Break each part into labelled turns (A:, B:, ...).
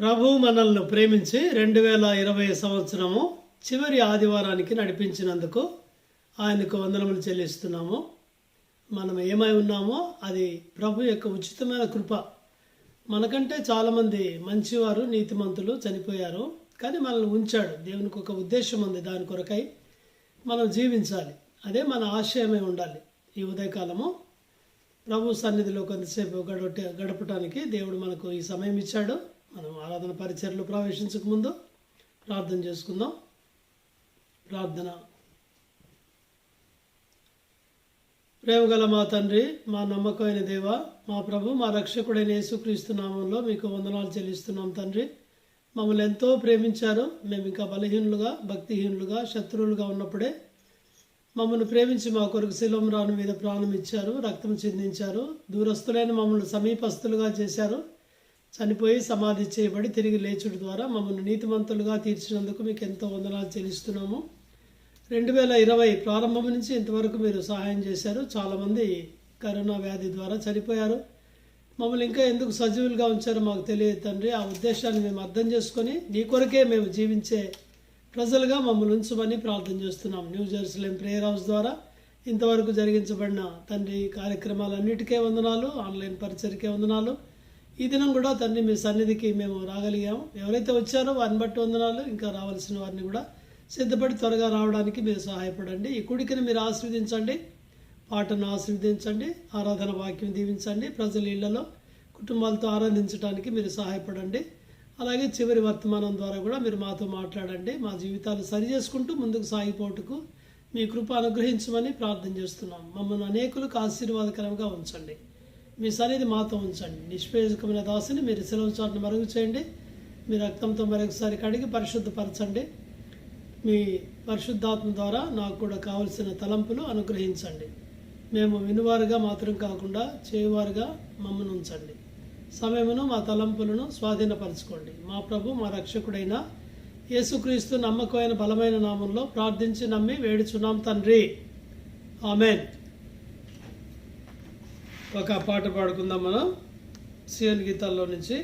A: ప్రభు మనల్ని ప్రేమించి 2020 సంవత్సరము చివరి ఆదివారానికి నడిపించినందుకు ఆయనకు వందనములు చెల్లిస్తున్నాము. మనం ఏమై ఉన్నామో అది ప్రభు యొక్క ఉచితమైన కృప. మనకంటే చాలామంది మంచివారు నీతిమంతులు చనిపోయారు, కానీ మనల్ని ఉంచాడు. దేవునికి ఒక ఉద్దేశం ఉంది, దాని కొరకై మనం జీవించాలి. అదే మన ఆశయమై ఉండాలి. ఈ ఉదయకాలము ప్రభు సన్నిధిలో కొంతసేపు గడపటానికి దేవుడు మనకు ఈ సమయం ఇచ్చాడు. మనం ఆరాధన పరిచర్యలో ప్రవేశించక ముందు ప్రార్థన చేసుకుందాం. ప్రార్థన. ప్రేమగల మా తండ్రి, మా నమ్మకమైన దేవ, మా ప్రభు, మా రక్షకుడైన యేసుక్రీస్తు నామంలో మీకు వందనాలు చెల్లిస్తున్నాం తండ్రి. మమ్మల్ని ఎంతో ప్రేమించారు. మేము ఇంకా బలహీనులుగా, భక్తిహీనులుగా, శత్రువులుగా ఉన్నప్పుడే మమ్మల్ని ప్రేమించి మా కొరకు శిలోం రాను మీద ప్రాణం ఇచ్చారు, రక్తం చిందించారు. దూరస్తులైన మమ్మల్ని సమీపస్తులుగా చేశారు. చనిపోయి సమాధి చేయబడి తిరిగి లేచుడు ద్వారా మమ్మల్ని నీతిమంతులుగా తీర్చినందుకు మీకు ఎంతో వందనాలు చెల్లిస్తున్నాము. 2020 ప్రారంభం నుంచి ఇంతవరకు మీరు సహాయం చేశారు. చాలామంది కరోనా వ్యాధి ద్వారా చనిపోయారు. మమ్మల్ని ఇంకా ఎందుకు సజీవులుగా ఉంచారో మాకు తెలియదు తండ్రి. ఆ ఉద్దేశాన్ని మేము అర్థం చేసుకొని నీ కొరకే మేము జీవించే ప్రజలుగా మమ్మల్ని ఉంచమని ప్రార్థన చేస్తున్నాం. న్యూ జెరూసలేం ప్రేయర్ హౌస్ ద్వారా ఇంతవరకు జరిగించబడిన తండ్రి కార్యక్రమాలన్నిటికీ వందనాలు, ఆన్లైన్ పరిచర్కే వందనాలు. ఈ దినం కూడా తండ్రి మీ సన్నిధికి మేము రాగలిగాము. ఎవరైతే వచ్చారో వారిని బట్టి వందనాలు. ఇంకా రావాల్సిన వారిని కూడా సిద్ధపడి త్వరగా రావడానికి మీరు సహాయపడండి. ఈ కుడికిని మీరు ఆశీర్వదించండి, పాటను ఆశీర్వదించండి, ఆరాధన వాక్యం దీవించండి. ప్రజల ఇళ్లలో కుటుంబాలతో ఆరాధించడానికి మీరు సహాయపడండి. అలాగే చివరి వర్తమానం ద్వారా కూడా మీరు మాతో మాట్లాడండి. మా జీవితాలు సరి చేసుకుంటూ ముందుకు సాగిపోటుకు మీ కృప అనుగ్రహించమని ప్రార్థన చేస్తున్నాం. మమ్మల్ని అనేకులకు ఆశీర్వాదకరంగా ఉంచండి. మీ సన్నిధి మాతో ఉంచండి. నిష్ప్రయోజకమైన దాసుని మీరు సెలవు చాటును మరుగు చేయండి. మీ రక్తంతో మరొకసారి కడిగి పరిశుద్ధపరచండి. మీ పరిశుద్ధాత్మ ద్వారా నాకు కూడా కావలసిన తలంపులు అనుగ్రహించండి. మేము వినువారుగా మాత్రం కాకుండా చేయువారుగా మమ్మల్ని ఉంచండి. సమయమును మా తలంపులను స్వాధీనపరచుకోండి. మా ప్రభు, మా రక్షకుడైన యేసుక్రీస్తు నమ్మకమైన బలమైన నామంలో ప్రార్థించి నమ్మి వేడుచున్నాం తండ్రి. ఆమెన్. ఒక పాట పాడుకుందాం మనం సియోన్ గీతాల్లో నుంచి.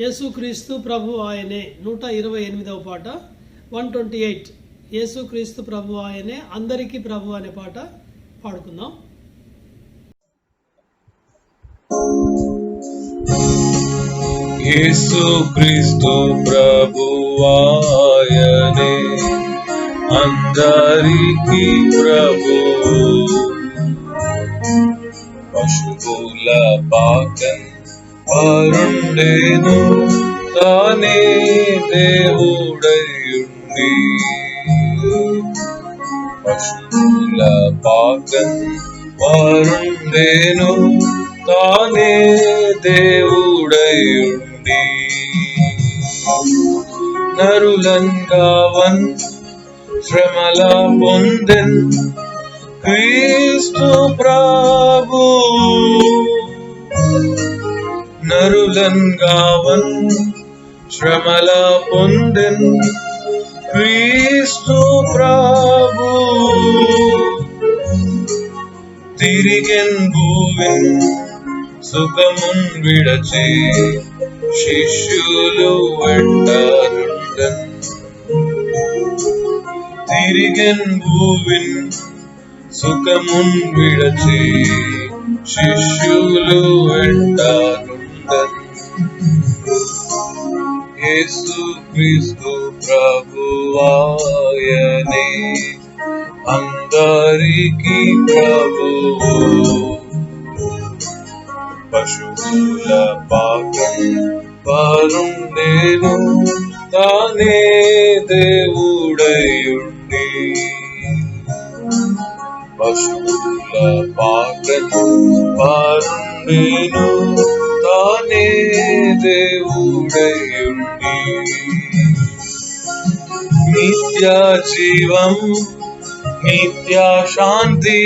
A: యేసుక్రీస్తు ప్రభు ఆయనే, 128వ పాట, 128. యేసుక్రీస్తు ప్రభు ఆయనే, అందరికీ ప్రభు అనే పాట పాడుకుందాం.
B: యేసుక్రీస్తు ప్రభు ఆయనే, అందరికీ ప్రభు. పశువుల పాకన్ పరుండేను, తానే దేవుడయుండి. పశువుల పాకన్ పరుండేను, తానే దేవుడయుండి. నరులంగావన్ శ్రమల పొందెన్ క్రీస్తు ప్రభు. నరులంగావన్ శ్రమల పొందెన్ క్రీస్తు ప్రభు. తిరిగెన్ భూవిన్ సుఖమున్ విడచి, శిష్యులు వెంటారుండన్. తిరిగెన్ భూవిన్ సుఖమున్ విడచి, శిష్యులు వెంటారుండన్. యేసుక్రీస్తు ప్రభు ఆయనే, అందరికీ ప్రభు. పశువుల పాకన్ పరుండేను, తానే దేవుడయుండి. పశువుల పాకన్ పరుండేను, తానే దేవుడయుండి. నిత్య జీవం, నిత్య శాంతి,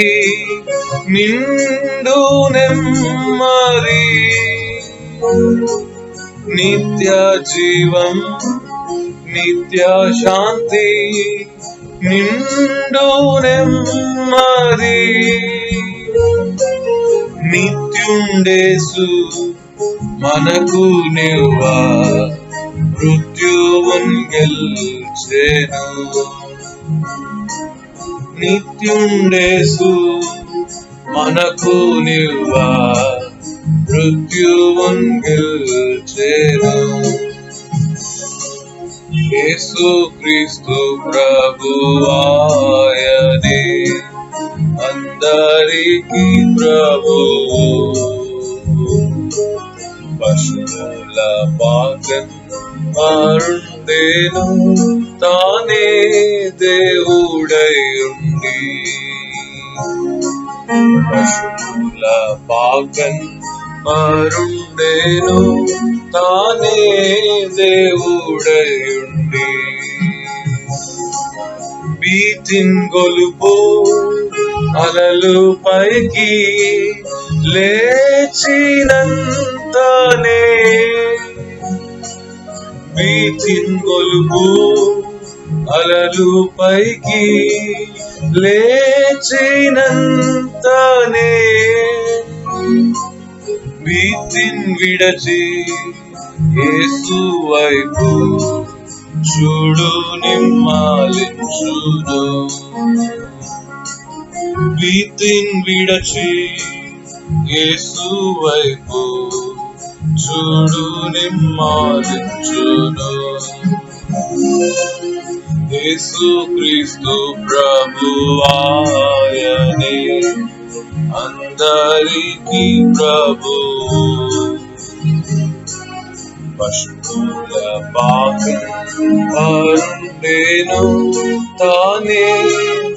B: నిండు నెమ్మది. నిత్య జీవం, నిత్య శాంతి, నిండు నెమ్మది. నిత్యుండేసు మనకు నివ్వా మృత్యువున్ గెల్చెను. నిత్యుండేసు మనకు నివ్వా మృత్యువున్ గెల్చెను. యేసు క్రీస్తు ప్రభువాయనే అందరికీ ప్రభువు. పశువుల పాకన్ అరుండెను తానే దేవుడై ఉండి. పశువుల పాకన్ అరుండెను తానే దేవుడై ఉండి. భీతిన్ గొలుపు అలలు పైకి లేచినంతనే. భీతిన్ గొలుపు అలలు పైకి లేచినంతనే. భీతిన్ విడచి యేసు వైపు చూడు నిమ్మాలించును. భీతిన్ విడచి యేసు వైపు చూడు నిమ్మాలించును. యేసు క్రీస్తు ప్రభువాయనే అందరికీ ప్రభువు. పశువుల పాకన్ అరుండెను తానే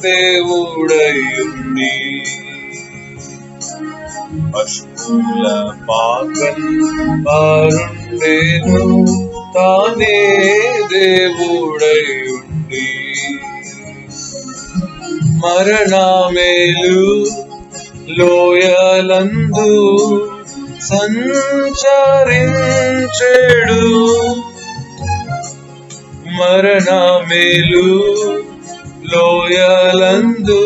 B: దేవుడై ఉండి. పశువుల పాకన్ అరుండెను తానే దేవుడై ఉండి. మరణమేలు లోయలందు సంచరించెడు. మరణమేలు లోయలందు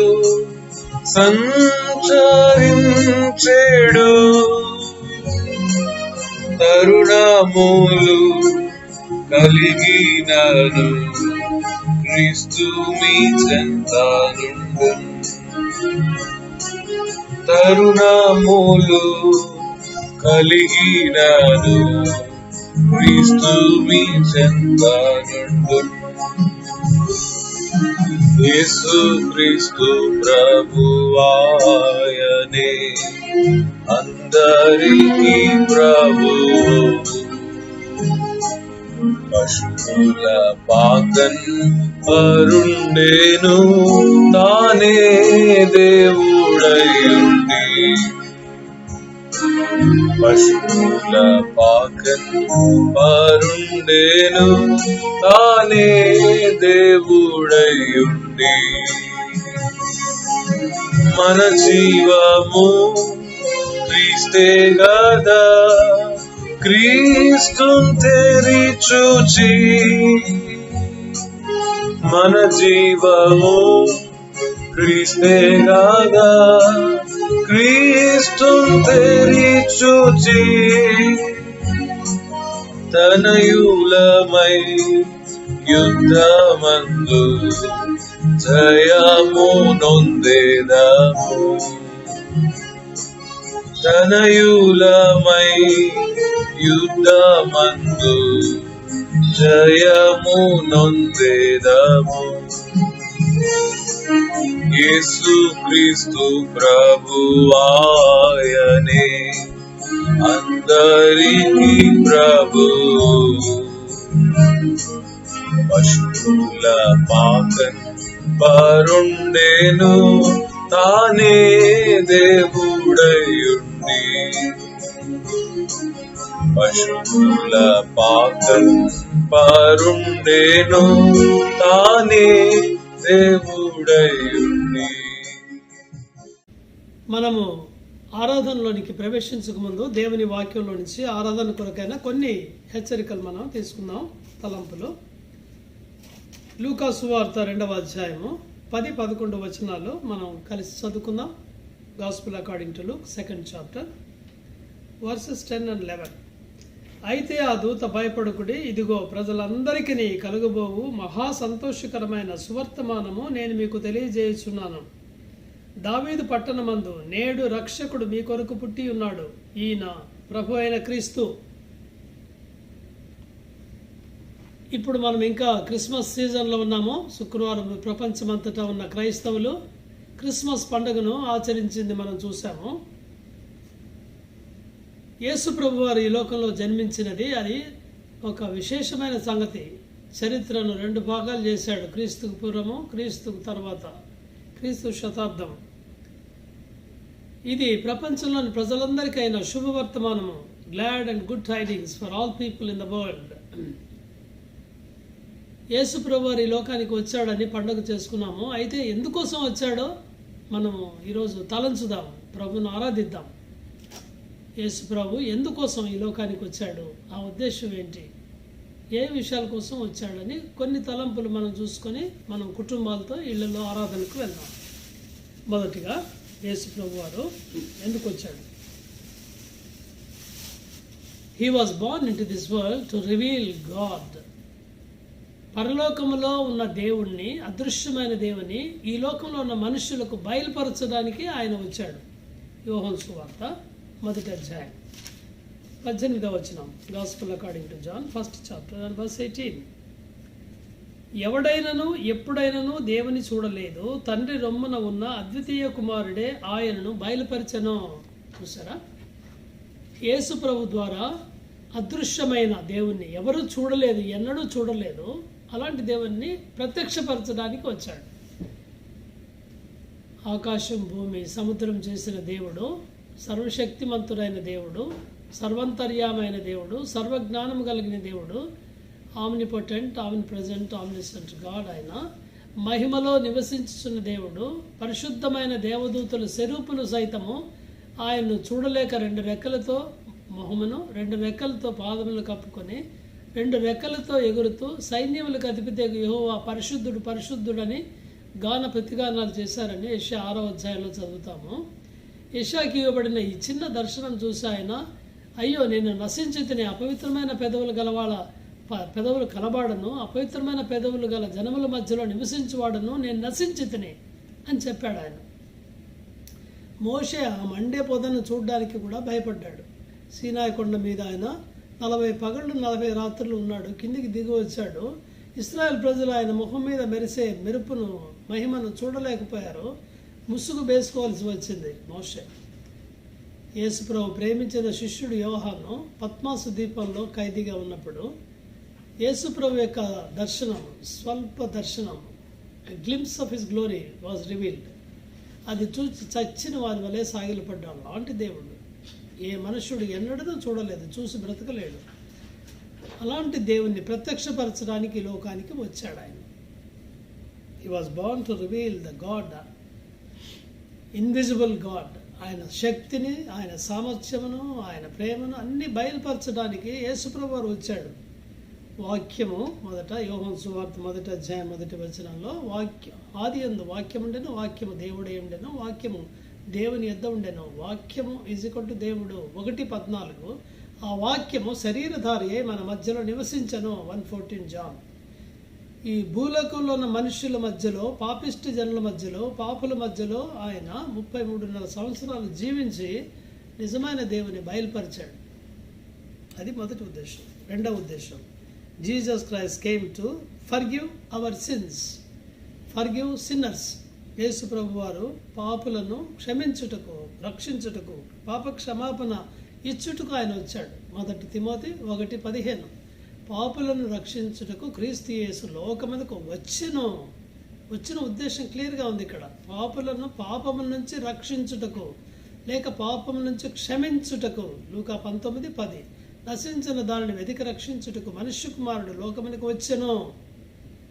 B: సంచరించెడు. తరుణములు కలిగినను క్రీస్తు మీ చెంత నుండును. తరుణములు కలిగినను క్రీస్తు మీ చెంత నుండును. యేసు క్రీస్తు ప్రభువాయనే అందరికీ ప్రభువు. పశువుల పాకన్ అరుండెను తానే దేవుడై ఉండి. పశువుల పాకన్ అరుండెను తానే దేవుడై ఉండి. మన జీవము క్రీస్తే గదా క్రీస్తున్ తెరి చూచి. మన జీవము క్రీస్తే గదా క్రీస్తున్ తెరి చూచి. తనయులమై యుద్ధమందు జయము నొందెదము. తనయులమై యుద్ధమందు జయము నొందెదము. యేసు క్రీస్తు ప్రభువాయనే అందరికీ ప్రభువు. పశువుల పాకన్ అరుండెను తానే దేవుడై ఉండి. పశువుల పాకన్ అరుండెను తానే దేవుడై ఉండి.
A: మనము ఆరాధనలోనికి ప్రవేశించక ముందు దేవుని వాక్యంలో నుంచి ఆరాధన కొరకైన కొన్ని హెచ్చరికలు మనం తీసుకుందాం. తలంపులు. లూకా సువార్త 2వ అధ్యాయము 10-11 వచనాలు మనం కలిసి చదువుకుందాం. Gospel according to Luke 2nd chapter. Versus 10 and 11. అయితే ఆ దూత భయపడుకుడి, ఇదిగో ప్రజలందరికీ కలుగబోవు మహా సంతోషకరమైన సువర్తమానము నేను మీకు తెలియజేయుచున్నాను. దావీదు పట్టణమందు నేడు రక్షకుడు మీ కొరకు పుట్టి ఉన్నాడు, ఈయన ప్రభు అయిన క్రీస్తు. ఇప్పుడు మనం ఇంకా క్రిస్మస్ సీజన్లో ఉన్నాము. శుక్రవారం ప్రపంచమంతటా ఉన్న క్రైస్తవులు క్రిస్మస్ పండుగను ఆచరించింది మనం చూసాము. యేసు ప్రభు వారు ఈ లోకంలో జన్మించినది అది ఒక విశేషమైన సంగతి. చరిత్రను 2 భాగాలు చేశాడు, క్రీస్తుకు పూర్వము, క్రీస్తుకు తర్వాత, క్రీస్తు శతాబ్దం. ఇది ప్రపంచంలోని ప్రజలందరికైనా శుభవర్తమానము, glad and good tidings for all people in the world. Yesu ప్రభు వారు ఈ లోకానికి వచ్చాడని పండుగ చేసుకున్నాము. అయితే ఎందుకోసం వచ్చాడో మనము ఈరోజు తలంచుదాం, ప్రభును ఆరాధిద్దాం. యేసు ప్రభు ఎందుకోసం ఈ లోకానికి వచ్చాడు, ఆ ఉద్దేశం ఏంటి, ఏ విషయాల కోసం వచ్చాడని కొన్ని తలంపులు మనం చూసుకొని మనం కుటుంబాలతో ఇళ్లలో ఆరాధనకు వెళ్దాం. మొదటిగా యేసు ప్రభు వారు ఎందుకు వచ్చాడు? He was Born in to this world to reveal God. పరలోకములో ఉన్న దేవుణ్ణి, అదృశ్యమైన దేవుని ఈ లోకంలో ఉన్న మనుషులకు బయలుపరచడానికి ఆయన వచ్చాడు. యోహాను సువార్త 1వ అధ్యాయం 18వ వచనం, gospel according to John 1st chapter and verse 18. ఎవడైనను ఎప్పుడైనను దేవుని చూడలేదు, తండ్రి రొమ్మున ఉన్న అద్వితీయ కుమారుడే ఆయనను బయలుపరచెను. చూసారా, యేసు ప్రభు ద్వారా అదృశ్యమైన దేవుణ్ణి ఎవరు చూడలేదు, ఎన్నడూ చూడలేదు, అలాంటి దేవుణ్ణి ప్రత్యక్షపరచడానికి వచ్చాడు. ఆకాశం భూమి సముద్రం చేసిన దేవుడు, సర్వశక్తిమంతుడైన దేవుడు, సర్వంతర్యామైన దేవుడు, సర్వజ్ఞానం కలిగిన దేవుడు, ఆమ్నిపొటెంట్, ఆమ్నిప్రెజెంట్, ఆమ్నిసెంట్ గాడ్. ఆయన మహిమలో నివసించుచున్న దేవుడు. పరిశుద్ధమైన దేవదూతల స్వరూపులు సైతము ఆయన్ను చూడలేక 2 రెక్కలతో మొహమును, 2 రెక్కలతో పాదములు కప్పుకొని 2 రెక్కలతో ఎగురుతూ సైన్యములకు అధిపతి యెహోవా పరిశుద్ధుడు పరిశుద్ధుడని గాన ప్రతిగానాలు చేశారని యెషయా 6వ అధ్యాయంలో చదువుతాము. యెషయాకి ఇవ్వబడిన ఈ చిన్న దర్శనం చూసి ఆయన, అయ్యో నేను నశించితిని, అపవిత్రమైన పెదవులు గలవాళ్ళ పెదవులు కనబాడను, అపవిత్రమైన పెదవులు గల జనముల మధ్యలో నివసించువాడను, నేను నశించితిని అని చెప్పాడు ఆయన. మోషే ఆ మండే పొదను చూడడానికి కూడా భయపడ్డాడు. సీనాయి కొండ మీద ఆయన 40 పగళ్ళు 40 రాత్రులు ఉన్నాడు, కిందికి దిగి వచ్చాడు. ఇశ్రాయేల్ ప్రజలు ఆయన ముఖం మీద మెరిసే మెరుపును, మహిమను చూడలేకపోయారు. ముసుగు వేసుకోవాల్సి వచ్చింది మోషే. యేసుప్రభు ప్రేమించిన శిష్యుడు యోహాను పద్మాసు ద్వీపంలో ఖైదీగా ఉన్నప్పుడు యేసుప్రభు యొక్క దర్శనం, స్వల్ప దర్శనం, glimpse of his glory was revealed. అది చూసి చచ్చిన వారి వలె సాగిలపడ్డాడు. అలాంటి దేవుడు ఏ మనుష్యుడు ఎన్నడూ చూడలేదు, చూసి బ్రతకలేడు. అలాంటి దేవుణ్ణి ప్రత్యక్షపరచడానికి ఈ లోకానికి వచ్చాడు ఆయన. He was Born to reveal the God, invisible God. ఆయన శక్తిని, ఆయన సామర్థ్యమును, ఆయన ప్రేమను అన్ని బయలుపరచడానికి యేసుప్రభు వారు వచ్చాడు. వాక్యము మొదట యోహాను సువార్త 1వ అధ్యాయం 1వ వచనంలో, ఆదియందు వాక్యం ఉండెను, వాక్యము దేవుడై ఉండెను, వాక్యము దేవుని యొద్ద ఉండెను, వాక్యము ఈజ్ ఈక్వల్ టు దేవుడు 1:14. ఆ వాక్యము శరీరధారి అయి మన మధ్యలో నివసించను 1:14 జాన్. ఈ భూలోకంలో ఉన్న మనుషుల మధ్యలో, పాపిష్టి జనుల మధ్యలో, పాపుల మధ్యలో ఆయన 33.5 సంవత్సరాలు జీవించి నిజమైన దేవుని బయలుపరిచాడు. అది మొదటి ఉద్దేశం. రెండవ ఉద్దేశం, Jesus Christ came to forgive our sins, forgive sinners. Yesu ప్రభు వారు పాపులను క్షమించుటకు, రక్షించుటకు, పాప క్షమాపణ ఇచ్చుటకు ఆయన వచ్చాడు. 1 తిమోతి 1:15. పాపులను రక్షించుటకు క్రీస్తు యేసు లోకమునకు వచ్చిన ఉద్దేశం క్లియర్గా ఉంది ఇక్కడ. పాపులను పాపము నుంచి రక్షించుటకు, లేక పాపము నుంచి క్షమించుటకు. లూకా 19:10. నశించిన దానిని వెతికి రక్షించుటకు మనుష్య కుమారుడు లోకమునకు వచ్చెను.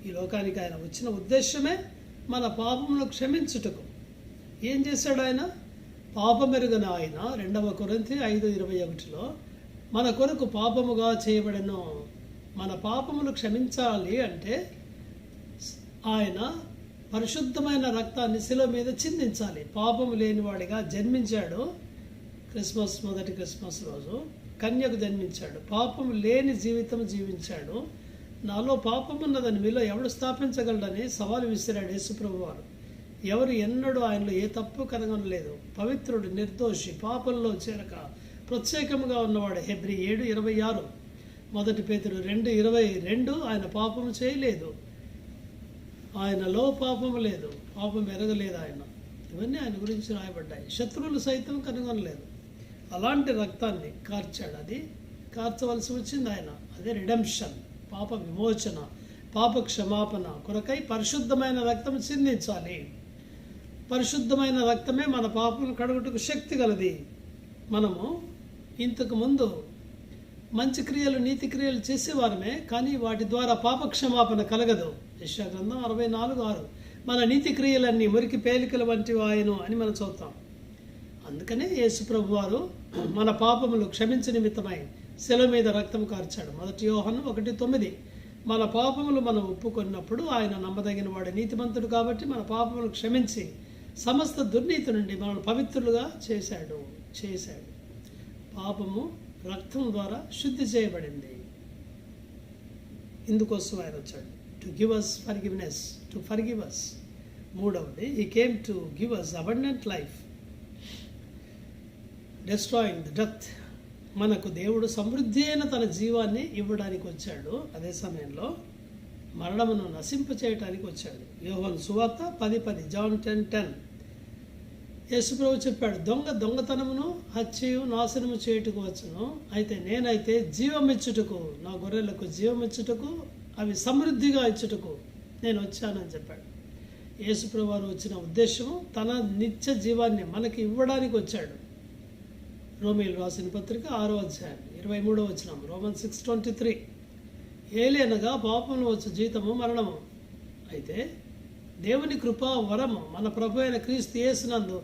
A: ఈ లోకానికి ఆయన వచ్చిన ఉద్దేశమే మన పాపములను క్షమించుటకు. ఏం చేశాడు ఆయన? పాపమెరుగని ఆయన 2 కొరింథీ 5:21లో మన కొరకు పాపముగా చేయబడెను. మన పాపములు క్షమించాలి అంటే ఆయన పరిశుద్ధమైన రక్తాన్ని శిలువ మీద చిందించాలి. పాపము లేనివాడిగా జన్మించాడు, క్రిస్మస్, మొదటి క్రిస్మస్ రోజు కన్యకు జన్మించాడు. పాపం లేని జీవితం జీవించాడు. నాలో పాపం ఉన్నదని మీలో ఎవడు స్థాపించగలడని సవాలు విసిరాడు యేసుప్రభు వారు. ఎవరు ఎన్నడూ ఆయనలో ఏ తప్పు కనుగొనలేదు. పవిత్రుడు, నిర్దోషి, పాపంలో చేరక ప్రత్యేకముగా ఉన్నవాడు. హెబ్రీ 7:26, మొదటి పేతురు 2:22. ఆయన పాపము చేయలేదు, ఆయనలో పాపము లేదు, పాపం ఎరగలేదు ఆయన. ఇవన్నీ ఆయన గురించి రాయబడ్డాయి. శత్రువులు సైతం కనుగొనలేదు. అలాంటి రక్తాన్ని కార్చాడు. అది కార్చవలసి వచ్చింది ఆయన. అదే రిడెంప్షన్, పాప విమోచన, పాప క్షమాపణ కొరకై పరిశుద్ధమైన రక్తం చిందించాలి. పరిశుద్ధమైన రక్తమే మన పాపం కడుగుటకు శక్తి గలది. మనము ఇంతకు ముందు మంచి క్రియలు, నీతి క్రియలు చేసేవారమే, కానీ వాటి ద్వారా పాప క్షమాపణ కలగదు. యెషయా గ్రంథం 64:6. మన నీతి క్రియలన్నీ మురికి పేలికల వంటివి ఆయను అని మనం చదువుతాం. అందుకనే యేసు ప్రభు వారు మన పాపములు క్షమించ నిమిత్తమై శిలువ మీద రక్తం కార్చాడు. మొదటి యోహాను 1:9. మన పాపములు మనం ఒప్పుకొన్నప్పుడు ఆయన నమ్మదగిన వాడు, నీతిమంతుడు కాబట్టి మన పాపములు క్షమించి సమస్త దుర్నీతి నుండి మనల్ని పవిత్రులుగా చేశాడు. పాపము రక్తం ద్వారా శుద్ధి చేయబడింది. ఇందుకోసం ఆయన వచ్చాడు. To give us forgiveness, to forgive us. మూడవది, he came to give us abundant life, destroying the death. మనకు దేవుడు సమృద్ధి అయిన తన జీవాన్ని ఇవ్వడానికి వచ్చాడు. అదే సమయంలో మరణమును నశింపచేయటానికి వచ్చాడు. యోహాను సువార్త 10:10, జాన్ 10:10. యేసుప్రభు చెప్పాడు, దొంగతనమును, హత్యయు, నాశనము చేయుటకు వచ్చును, అయితే నేనైతే జీవమిచ్చుటకు, నా గొర్రెలకు జీవమిచ్చుటకు, అవి సమృద్ధిగా ఇచ్చుటకు నేను వచ్చానని చెప్పాడు. యేసుప్రభు వారు వచ్చిన ఉద్దేశము తన నిత్య జీవాన్ని మనకి ఇవ్వడానికి వచ్చాడు. రోమీయులు రాసిన పత్రిక 6:23, రోమన్ 6:23. ఏలైనగా పాపములు వచ్చు జీతము మరణము, అయితే దేవుని కృపా వరము మన ప్రభు అయిన క్రీస్తు యేసునందు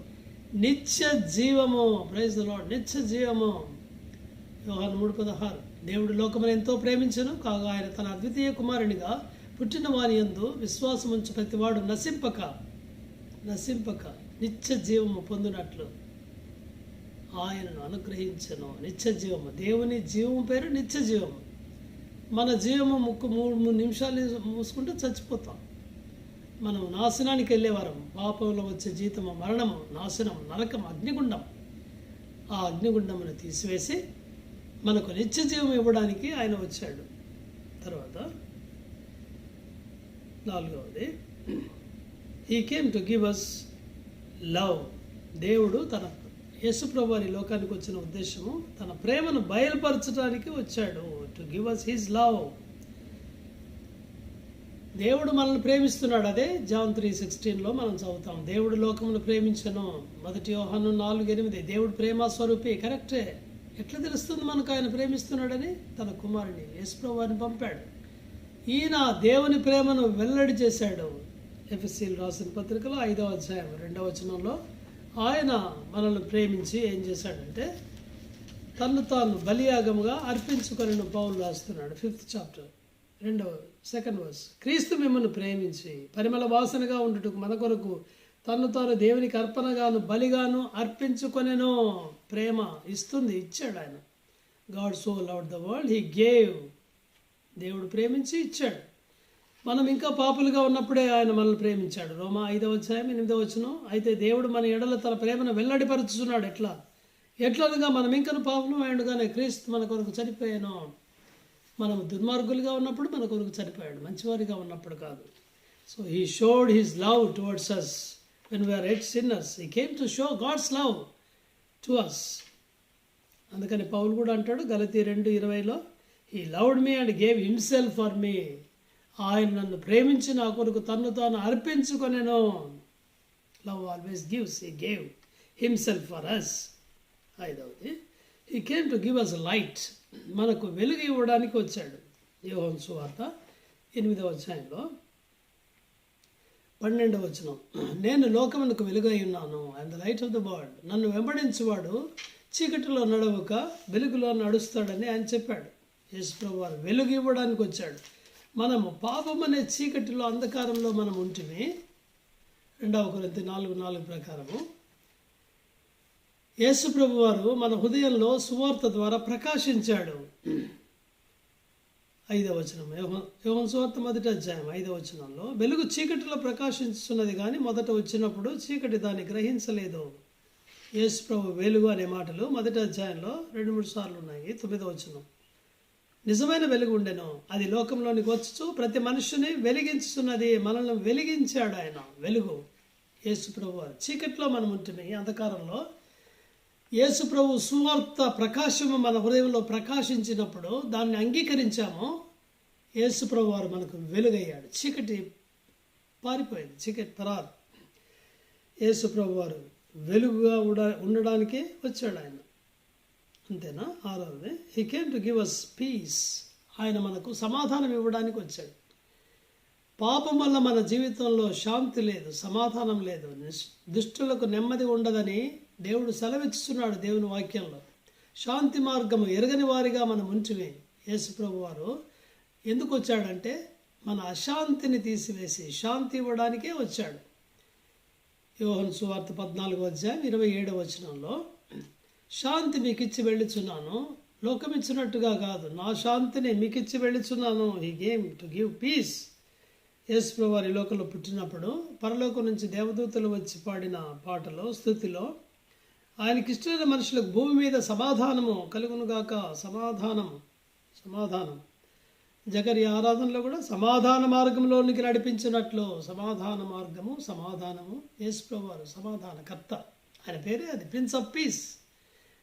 A: నిత్య జీవము. Praise the Lord. నిత్య జీవము. యోహాను 3:16. దేవుడు లోకమును ఎంతో ప్రేమించెను, కాగా ఆయన తన అద్వితీయ కుమారునిగా పుట్టిన వాని యందు విశ్వాసముంచు ప్రతివాడు నశింపక నిత్య జీవము పొందినట్లు ఆయనను అనుగ్రహించెను. నిత్య జీవము, దేవుని జీవము పేరు నిత్య జీవము. మన జీవము 3 నిమిషాలు మూసుకుంటే చచ్చిపోతాం. మనం నాశనానికి వెళ్ళేవారం. పాపంలో వచ్చే జీతము మరణము, నాశనం, నరకం, అగ్నిగుండం. ఆ అగ్నిగుండమును తీసివేసి మనకు నిత్య జీవం ఇవ్వడానికి ఆయన వచ్చాడు. తర్వాత 4వది, he came to give us love. దేవుడు తన యేసుప్రభు వారి లోకానికి వచ్చిన ఉద్దేశము తన ప్రేమను బయలుపరచడానికి వచ్చాడు. To give us his love. దేవుడు మనల్ని ప్రేమిస్తున్నాడు. అదే జాన్ 3:16 మనం చదువుతాం. దేవుడు లోకమును ప్రేమించను. మొదటి యోహాను 4:8. దేవుడు ప్రేమ స్వరూపి. కరెక్టే. ఎట్లా తెలుస్తుంది మనకు ఆయన ప్రేమిస్తున్నాడని? తన కుమారుని యేసుప్రభు వారిని పంపాడు. ఈయన దేవుని ప్రేమను వెల్లడి చేశాడు. ఎఫెసీయులు రాసిన పత్రికలో 5:2 ఆయన మనల్ని ప్రేమించి ఏం చేశాడంటే తను తాను బలియాగముగా అర్పించుకొని పౌలు రాస్తున్నాడు. 5th chapter 2nd verse. క్రీస్తు మిమ్మల్ని ప్రేమించి పరిమళ వాసనగా ఉండుటకు మన కొరకు తను తాను దేవునికి అర్పణగాను బలిగాను అర్పించుకొనెను. ప్రేమ ఇచ్చాడు ఆయన. God so loved the world, he gave. దేవుడు ప్రేమించి ఇచ్చాడు. మనం ఇంకా పాపులుగా ఉన్నప్పుడే ఆయన మనల్ని ప్రేమించాడు. రోమా 5:8. అయితే దేవుడు మన ఎడల తన ప్రేమను వెల్లడిపరుచుతున్నాడు. ఎట్లనగా మనం ఇంకను పాపం అయ్యుండగానే క్రీస్తు మన కొరకు చనిపోయాను. మనం దుర్మార్గులుగా ఉన్నప్పుడు మన కొరకు చనిపోయాడు, మంచివారిగా ఉన్నప్పుడు కాదు. So he showed his love towards us when we are at sinners. He came to show God's love to us. అందుకని పౌలు కూడా అంటాడు గలతీ 2:20, he loved me and gave himself for me. ఆయన నన్ను ప్రేమించి నా కొరకు తన్ను తాను అర్పించుకొనెను. Love always gives. He gave himself for us. 5వది, he came to give us light. మనకు వెలుగు ఇవ్వడానికి వచ్చాడు. యోహాను సువార్త 8:12 నేను లోకమునకు వెలుగై ఉన్నాను. I'm the light of the world. నన్ను వెంబడించువాడు చీకటిలో నడవక వెలుగులో నడుస్తాడని ఆయన చెప్పాడు. యేసుప్రభు వారు వెలుగు ఇవ్వడానికి వచ్చాడు. మనము పాపం అనే చీకటిలో, అంధకారంలో మనం ఉంటిమి. 2 కొరింథీ 4:4 ప్రకారము యేసు ప్రభు వారు మన హృదయంలో సువార్త ద్వారా ప్రకాశించాడు. 5వ వచనం, యోహాను సువార్త 1వ అధ్యాయం 5వ వచనంలో, వెలుగు చీకటిలో ప్రకాశించుతున్నది కానీ మొదట వచ్చినప్పుడు చీకటి దాన్ని గ్రహించలేదు. యేసు ప్రభు వెలుగు అనే మాటలు 1వ అధ్యాయంలో 2-3 సార్లు ఉన్నాయి. 9వ వచనం, నిజమైన వెలుగు ఉండెను, అది లోకంలోనికి వచ్చుచు ప్రతి మనుషుని వెలిగించుతున్నది. మనల్ని వెలిగించాడు ఆయన. వెలుగు యేసు ప్రభు వారు. చీకట్లో మనం ఉంటుంది, అంధకారంలో. యేసు ప్రభు సువార్త ప్రకాశము మన హృదయంలో ప్రకాశించినప్పుడు దాన్ని అంగీకరించాము. యేసు ప్రభు వారు మనకు వెలుగయ్యాడు. చీకటి పారిపోయింది, చీకటి పరారు. యేసు ప్రభు వారు వెలుగుగా ఉండడానికి వచ్చాడు ఆయన. అంతేనా? 6వది, he came to give us peace. ఆయన మనకు సమాధానం ఇవ్వడానికి వచ్చాడు. పాపం వల్ల మన జీవితంలో శాంతి లేదు, సమాధానం లేదు, దుష్టులకు నెమ్మది ఉండదని దేవుడు సెలవిస్తున్నాడు దేవుని వాక్యంలో. శాంతి మార్గము ఎరగని వారిగా మనం ఉంచిమే. యేసు ప్రభు వారు ఎందుకు వచ్చాడంటే మన అశాంతిని తీసివేసి శాంతి ఇవ్వడానికే వచ్చాడు. యోహాను సువార్త 14వ అధ్యాయం 27వ వచనంలో, శాంతి మీకు ఇచ్చి వెళ్ళుచున్నాను, లోకమిచ్చినట్టుగా కాదు, నా శాంతిని మీకు ఇచ్చి వెళ్ళుచున్నాను. He came to give peace. Yesu ప్రభు వారు ఈ లోకంలో పుట్టినప్పుడు పరలోకం నుంచి దేవదూతలు వచ్చి పాడిన పాటలో, స్తుతిలో, ఆయనకిష్టమైన మనుషులకు భూమి మీద సమాధానము కలుగునుగాక. సమాధానం. జకరియా ఆరాధనలో కూడా సమాధాన మార్గంలోనికి నడిపించినట్లు, సమాధాన మార్గము, సమాధానము. యేసు ప్రభు వారు సమాధానకర్త. ఆయన పేరే అది, prince of peace.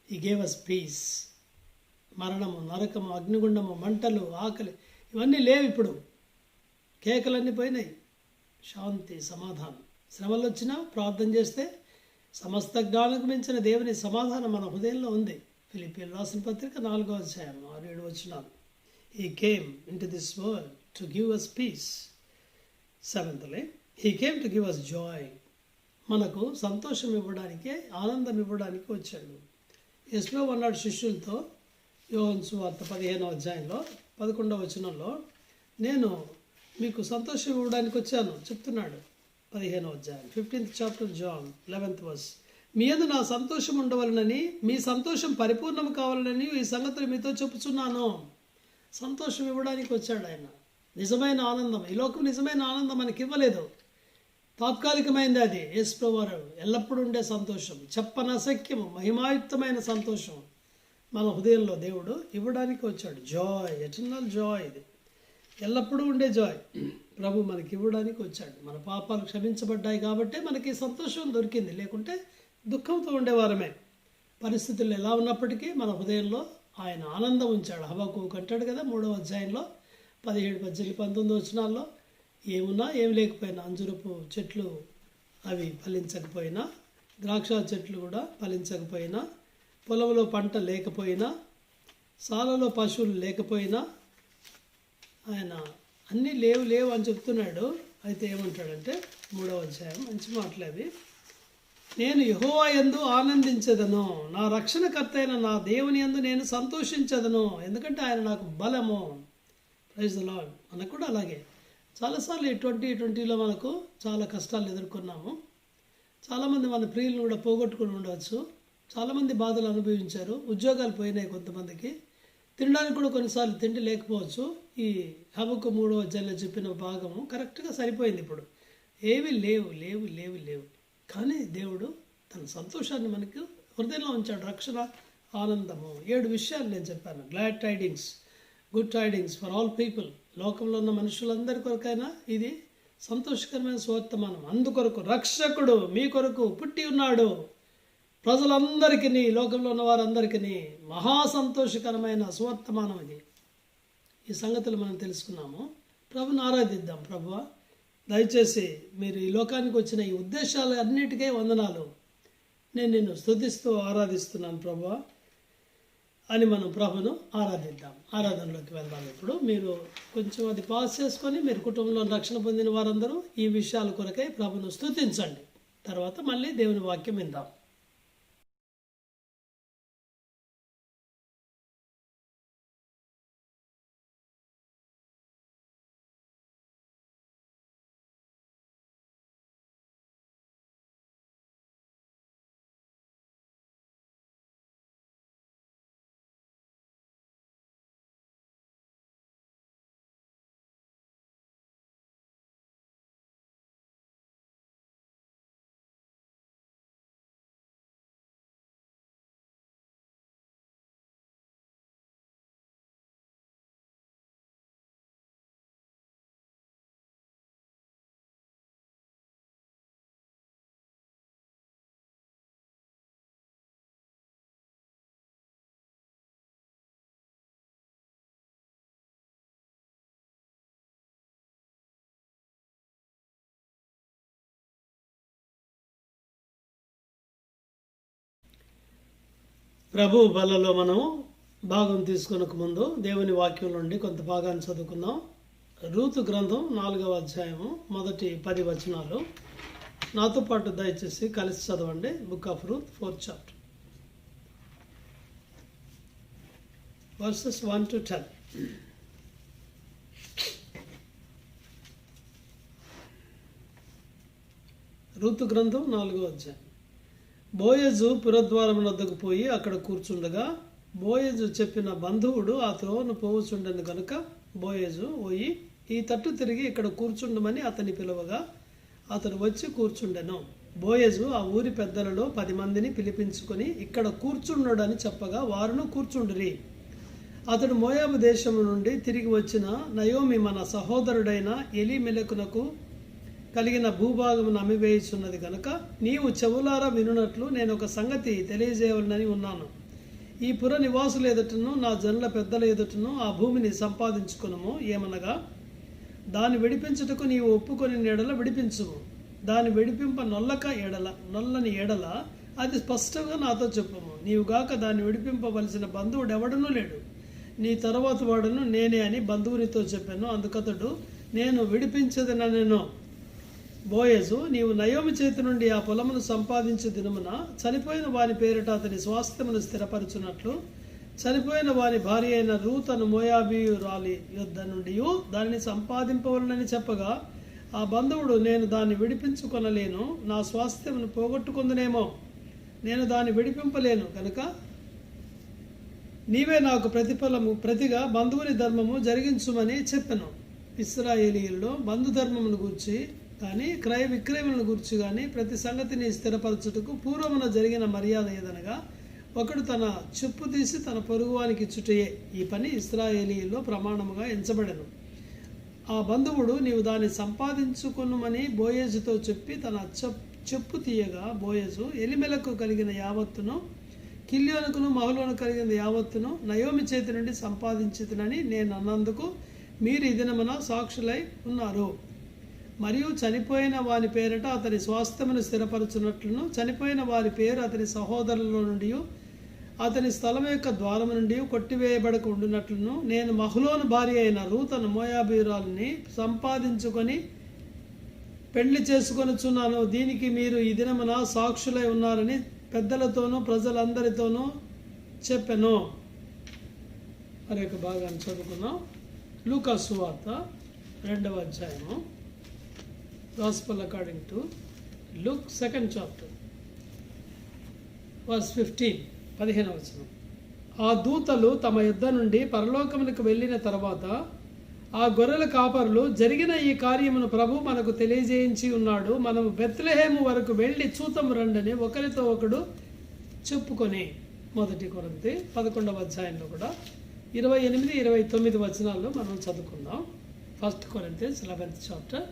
A: He gave us peace. మరణము, నరకము, అగ్నిగుండము, మంటలు, ఆకలి ఇవన్నీ లేవు ఇప్పుడు. కేకలన్నీ పోయినాయి. శాంతి, సమాధానం. శ్రమలు వచ్చినా ప్రార్థన చేస్తే సమస్త జ్ఞానానికి మించిన దేవుని సమాధానం మన హృదయంలో ఉంది. ఫిలిప్పీయులకు రాసిన పత్రిక 4వ అధ్యాయం 6-7 వచనాలు. He came into this world to give us peace. 7th, he came to give us joy. మనకు సంతోషం ఇవ్వడానికి, ఆనందం ఇవ్వడానికి వచ్చాడు. యేసు అన్నాడు శిష్యులతో, యోహాను సువార్త 15వ అధ్యాయంలో 11వ వచనంలో, నేను మీకు సంతోషం ఇవ్వడానికి వచ్చాను చెప్తున్నాడు. 15వ అధ్యాయం 15th chapter John 11th verse, మీ యందు నా సంతోషం ఉండవలనని, మీ సంతోషం పరిపూర్ణం కావాలని ఈ సంగతులు మీతో చెప్పుచున్నాను. సంతోషం ఇవ్వడానికి వచ్చాడు ఆయన. నిజమైన ఆనందం. ఈ లోకం నిజమైన ఆనందం మనకి ఇవ్వలేదు, తాత్కాలికమైంది అది. యేసు ప్రభువు వారు ఎల్లప్పుడూ ఉండే సంతోషం, చెప్పనసఖ్యము, మహిమాయుక్తమైన సంతోషం మన హృదయంలో దేవుడు ఇవ్వడానికి వచ్చాడు. Joy, eternal Joy. ఇది ఎల్లప్పుడూ ఉండే జాయ్ ప్రభు మనకి ఇవ్వడానికి వచ్చాడు. మన పాపాలు క్షమించబడ్డాయి కాబట్టి మనకి సంతోషం దొరికింది, లేకుంటే దుఃఖంతో ఉండేవారమే. పరిస్థితులు ఎలా ఉన్నప్పటికీ మన హృదయంలో ఆయన ఆనందం ఉంచాడు. హబక్కూకు అంటాడు కదా 3వ అధ్యాయంలో 17, 18, 19 వచనాల్లో, ఏమున్నా ఏం లేకపోయినా, అంజురపు చెట్లు అవి ఫలించకపోయినా, ద్రాక్ష చెట్లు కూడా ఫలించకపోయినా, పొలంలో పంట లేకపోయినా, సాలలో పశువులు లేకపోయినా, ఆయన అన్నీ లేవు అని చెప్తున్నాడు. అయితే ఏమంటాడంటే 3వ అధ్యాయం మంచి మాటలేవి, నేను యెహోవా యందు ఆనందించదను, నా రక్షణకర్త అయిన నా దేవుని యందు నేను సంతోషించదను, ఎందుకంటే ఆయన నాకు బలము. Praise the Lord. మనకు కూడా అలాగే చాలాసార్లు 2020లో మనకు చాలా కష్టాలు ఎదుర్కొన్నాము. చాలామంది మన ప్రియులను కూడా పోగొట్టుకుని ఉండవచ్చు. చాలామంది బాధలు అనుభవించారు. ఉద్యోగాలు పోయినాయి కొంతమందికి. తినడానికి కూడా కొన్నిసార్లు తిండి లేకపోవచ్చు. ఈ హబక్కూకు 3వ అధ్యాయంలో చెప్పిన భాగము కరెక్ట్గా సరిపోయింది. ఇప్పుడు ఏవి లేవు. కానీ దేవుడు తన సంతోషాన్ని మనకు హృదయంలో ఉంచాడు. రక్షణ, ఆనందము. 7 విషయాలు నేను చెప్పాను. Glad tidings, good tidings for all people. లోకంలో ఉన్న మనుషులందరి కొరకైనా ఇది సంతోషకరమైన సువర్తమానం. అందుకొరకు రక్షకుడు మీ కొరకు పుట్టి ఉన్నాడు. ప్రజలందరికీ, లోకంలో ఉన్న వారందరికీ మహా సంతోషకరమైన సువర్తమానం ఇది. ఈ సంగతులు మనం తెలుసుకున్నాము. ప్రభుని ఆరాధిద్దాం. ప్రభువా, దయచేసి మీరు ఈ లోకానికి వచ్చిన ఈ ఉద్దేశాలు అన్నిటికీ వందనాలు. నేను నిన్ను స్తుతిస్తూ ఆరాధిస్తున్నాను ప్రభువా అని మనం ప్రభును ఆరాధిద్దాం. ఆరాధనలోకి వెళ్దాం. ఇప్పుడు మీరు కొంచెం అది పాస్ చేసుకొని మీరు కుటుంబంలో రక్షణ పొందిన వారందరూ ఈ విషయాల కొరకై ప్రభును స్తుతించండి. తర్వాత మళ్ళీ దేవుని వాక్యం విందాం. ప్రభు బలలో మనం భాగం తీసుకునక ముందు దేవుని వాక్యం నుండి కొంత భాగాన్ని చదువుకుందాం. రూతు గ్రంథం 4వ అధ్యాయము మొదటి 10 వచనాలు నాతో పాటు దయచేసి కలిసి చదవండి. Book of Ruth 4th chapter verses 1 to 10. Ruth గ్రంథం 4వ అధ్యాయం. బోయజు పురద్వారం వద్దకు పోయి అక్కడ కూర్చుండగా బోయజు చెప్పిన బంధువుడు ఆ త్రోవను పోవుచుండెను గనుక బోయజు పోయి ఈ తట్టు తిరిగి ఇక్కడ కూర్చుండమని అతని పిలువగా అతడు వచ్చి కూర్చుండెను. బోయజు ఆ ఊరి పెద్దలలో 10 మందిని పిలిపించుకొని ఇక్కడ కూర్చుండడని చెప్పగా వారును కూర్చుండిరి. అతడు మోయాబు దేశము నుండి తిరిగి వచ్చిన నయోమి మన సహోదరుడైన ఎలీమెలెకునకు కలిగిన భూభాగమును అమ్మివేయుచున్నది కనుక నీవు చెవులారా వినున్నట్లు నేను ఒక సంగతి తెలియజేయవలనని ఉన్నాను. ఈ పుర నివాసుల ఎదుటను నా జనుల పెద్దల ఎదుటను ఆ భూమిని సంపాదించుకునము. ఏమనగా దాన్ని విడిపించుటకు నీవు ఒప్పుకొని ఎడల విడిపించుము, దాన్ని విడిపింప నొల్లని ఎడల అది స్పష్టంగా నాతో చెప్పుము. నీవు గాక దాన్ని విడిపింపవలసిన బంధువుడు ఎవడనూ లేడు, నీ తరువాత వాడును నేనే అని బంధువునితో చెప్పాను. అందుకతడు నేను విడిపించదనెను. బోయజు నీవు నయోమి చేతి నుండి ఆ పొలమును సంపాదించే దినమున చనిపోయిన వాని పేరిట అతని స్వాస్థ్యమును స్థిరపరచున్నట్లు చనిపోయిన వాని భార్య అయిన రూతను మోయాబీయురాలి యొద్ద నుండి దానిని సంపాదింపవలనని చెప్పగా ఆ బంధువుడు నేను దాన్ని విడిపించుకొనలేను, నా స్వాస్థ్యమును పోగొట్టుకుందునేమో, నేను దాన్ని విడిపింపలేను కనుక నీవే నాకు ప్రతిగా బంధువుని ధర్మము జరిగించుమని చెప్పెను. ఇశ్రాయేలీయుల్లో బంధుధర్మమును గూర్చి కానీ క్రయ విక్రయములను గురించి కానీ ప్రతి సంగతిని స్థిరపరచుటకు పూర్వమున జరిగిన మర్యాద ఏదనగా ఒకడు తన చెప్పు తీసి తన పొరుగువానికి ఇచ్చుటయే. ఈ పని ఇశ్రాయేలీయుల్లో ప్రమాణముగా ఎంచబడెను. ఆ బంధువుడు నీవు దాన్ని సంపాదించుకొనుమని బోయజుతో చెప్పి తన చెప్పు తీయగా బోయజు ఎలిమెలకు కలిగిన యావత్తును కిల్యోనుకును మహలోను కలిగిన యావత్తును నయోమి చేతి నుండి సంపాదించితినని నేను అన్నందుకు మీరు ఈ దినమున సాక్షులై ఉన్నారు. మరియు చనిపోయిన వారి పేరిట అతని స్వాస్థ్యమును స్థిరపరచున్నట్లును చనిపోయిన వారి పేరు అతని సహోదరుల నుండి అతని స్థలం యొక్క ద్వారము నుండి కొట్టివేయబడక ఉండినట్లును నేను మహలోను భార్య అయిన రూతను మోయాబీయురాలిని సంపాదించుకొని పెళ్లి చేసుకొనుచున్నాను. దీనికి మీరు ఈ దినమున సాక్షులై ఉన్నారని పెద్దలతోనూ ప్రజలందరితోనూ చెప్పెను. మరొక భాగాన్ని చదువుకున్నాం. లూకా సువార్త 2వ అధ్యాయము. Gospel according to Luke 2nd chapter verse 15 వచనం. ఆ దూతలు తమ యుద్ధ నుండి పరలోకమునకు వెళ్ళిన తర్వాత ఆ గొర్రెల కాపరులు జరిగిన ఈ కార్యమును ప్రభు మనకు తెలియజేయించి ఉన్నాడు, మనము బెత్లెహేము వరకు వెళ్ళి చూతము రండని ఒకరితో ఒకడు చెప్పుకొని. 1 కొరింథీ 11వ అధ్యాయంలో కూడా 28, 29 వచనాల్లో మనం చదువుకుందాం. 1 Corinthians 11th chapter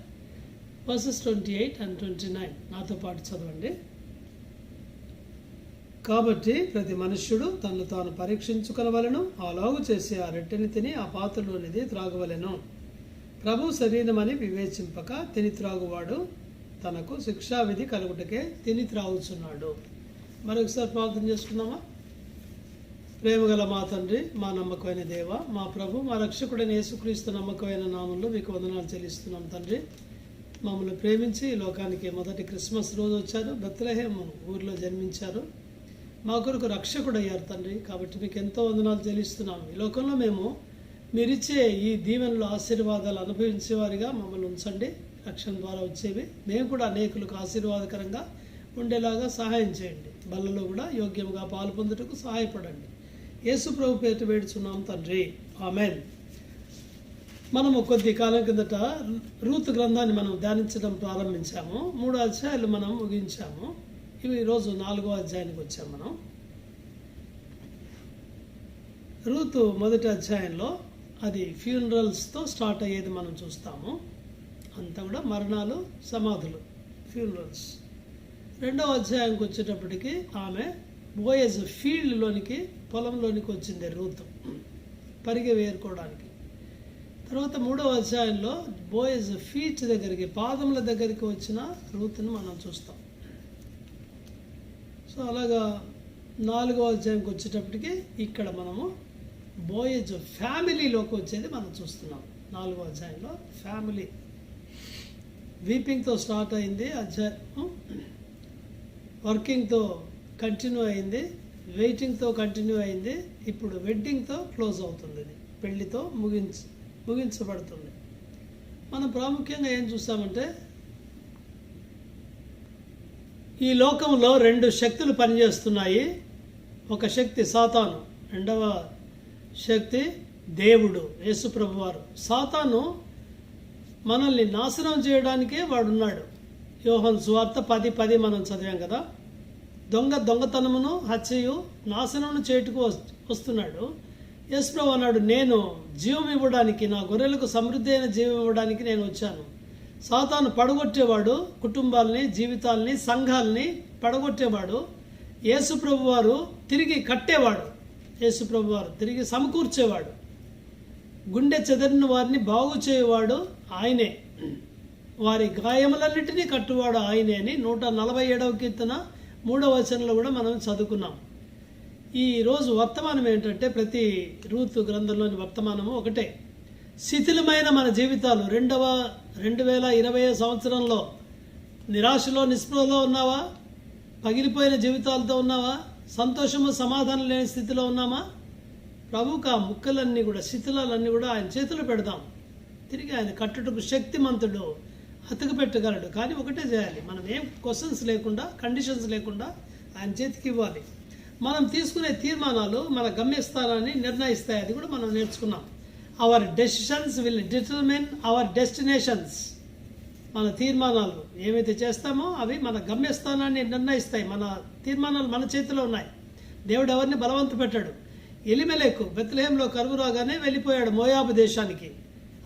A: verses 28 and 29 నాతో పాటు చదవండి. కాబట్టి ప్రతి మనుష్యుడు తనను తాను పరీక్షించుకొనవలెను, అలాగు చేసి ఆ రొట్టెని తిని ఆ పాత్రలోనిది త్రాగవలెను. ప్రభు శరీరమని వివేచింపక తిని త్రాగువాడు తనకు శిక్షావిధి కలుగుటకే తిని త్రాగుచున్నాడు. మరొకసారి ప్రార్థన చేసుకుందామా. ప్రేమగల మా తండ్రి, మా నమ్మకమైన దేవ, మా ప్రభు మా రక్షకుడైన యేసుక్రీస్తు నమ్మకమైన నామంలో మీకు వందనాలు చెల్లిస్తున్నాం తండ్రి. మమ్మల్ని ప్రేమించి ఈ లోకానికి మొదటి క్రిస్మస్ రోజు వచ్చారు, బెత్లెహేము ఊరిలో జన్మించారు, మా కొరకు రక్షకుడు అయ్యారు తండ్రి. కాబట్టి మీకు ఎంతో వందనాలు చెల్లిస్తున్నాము. ఈ లోకంలో మేము మీరిచ్చే ఈ దీవెనలు ఆశీర్వాదాలు అనుభవించేవారిగా మమ్మల్ని ఉంచండి. రక్షణ ద్వారా వచ్చేవి మేము కూడా అనేకులకు ఆశీర్వాదకరంగా ఉండేలాగా సహాయం చేయండి. బల్లలో కూడా యోగ్యంగా పాలు పొందుటకు సహాయపడండి. యేసు ప్రభు పేరిట వేడుచున్నాం తండ్రి, ఆమెన్. మనము కొద్ది కాలం కిందట రూతు గ్రంథాన్ని మనం ధ్యానించడం ప్రారంభించాము. 3 అధ్యాయాలు మనం ముగించాము. ఈరోజు 4వ అధ్యాయానికి వచ్చాము. మనం రూతు 1వ అధ్యాయంలో అది ఫ్యూనరల్స్తో స్టార్ట్ అయ్యేది మనం చూస్తాము. అంతా కూడా మరణాలు, సమాధులు, ఫ్యూనరల్స్. 2వ అధ్యాయానికి వచ్చేటప్పటికి ఆమె బోయజ్ ఫీల్డ్లోనికి, పొలంలోనికి వచ్చింది రూతు పరిగె వేరుకోవడానికి. తర్వాత 3వ అధ్యాయంలో బోయజ్ ఫీట్ దగ్గరికి, పాదముల దగ్గరికి వచ్చిన రూతును మనం చూస్తాం. సో అలాగా 4వ అధ్యాయంకి వచ్చేటప్పటికి ఇక్కడ మనము బోయజ్ ఫ్యామిలీలోకి వచ్చేది మనం చూస్తున్నాం. 4వ అధ్యాయంలో ఫ్యామిలీ వీపింగ్తో స్టార్ట్ అయింది అధ్యాయం, వర్కింగ్తో కంటిన్యూ అయింది, వెయిటింగ్తో కంటిన్యూ అయింది, ఇప్పుడు వెడ్డింగ్తో క్లోజ్ అవుతుంది. ఇది పెళ్లితో ముగించబడుతుంది. మనం ప్రాముఖ్యంగా ఏం చూస్తామంటే ఈ లోకంలో 2 శక్తులు పనిచేస్తున్నాయి. ఒక శక్తి సాతాను, రెండవ శక్తి దేవుడు యేసుప్రభు వారు. సాతాను మనల్ని నాశనం చేయడానికే వాడున్నాడు. యోహాను సువార్త 10:10 మనం చదివాం కదా. దొంగతనమును హత్యయు నాశనమును చేటుకు వస్తున్నాడు. యేసుప్రభు అన్నాడు, నేను జీవం ఇవ్వడానికి, నా గొర్రెలకు సమృద్ధి అయిన జీవం ఇవ్వడానికి నేను వచ్చాను. సాతాను పడగొట్టేవాడు, కుటుంబాలని, జీవితాలని, సంఘాలని పడగొట్టేవాడు. యేసుప్రభు వారు తిరిగి కట్టేవాడు, యేసుప్రభు వారు తిరిగి సమకూర్చేవాడు, గుండె చెదరిన వారిని బాగు చేయవాడు ఆయనే, వారి గాయములన్నిటినీ కట్టువాడు ఆయనే అని 147వ కీర్తన 3వ వచనంలో కూడా మనం చదువుకున్నాం. ఈ రోజు వర్తమానం ఏంటంటే, ప్రతి రూతు గ్రంథంలోని వర్తమానము ఒకటే. శిథిలమైన మన జీవితాలు 2020 సంవత్సరంలో నిరాశలో, నిస్పృహలో ఉన్నావా? పగిలిపోయిన జీవితాలతో ఉన్నావా? సంతోషము, సమాధానం లేని స్థితిలో ఉన్నామా? ప్రభువుకు ఆ ముక్కలన్నీ కూడా, శిథిలాలన్నీ కూడా ఆయన చేతులు పెడదాం. తిరిగి ఆయన కట్టుటకు శక్తిమంతుడు, అతుకు పెట్టగలడు. కానీ ఒకటే చేయాలి, మనం ఏం క్వశ్చన్స్ లేకుండా, కండిషన్స్ లేకుండా ఆయన చేతికి ఇవ్వాలి. మనం తీసుకునే తీర్మానాలు మన గమ్యస్థానాన్ని నిర్ణయిస్తాయి. అది కూడా మనం నేర్చుకున్నాం. Our decisions will determine our destinations. మన తీర్మానాలు ఏమైతే చేస్తామో అవి మన గమ్యస్థానాన్ని నిర్ణయిస్తాయి. మన తీర్మానాలు మన చేతిలో ఉన్నాయి. దేవుడు ఎవరిని బలవంత పెట్టాడు. ఎలిమెలెకు బెత్లెహేంలో కరువు రాగానే వెళ్ళిపోయాడు మోయాబు దేశానికి.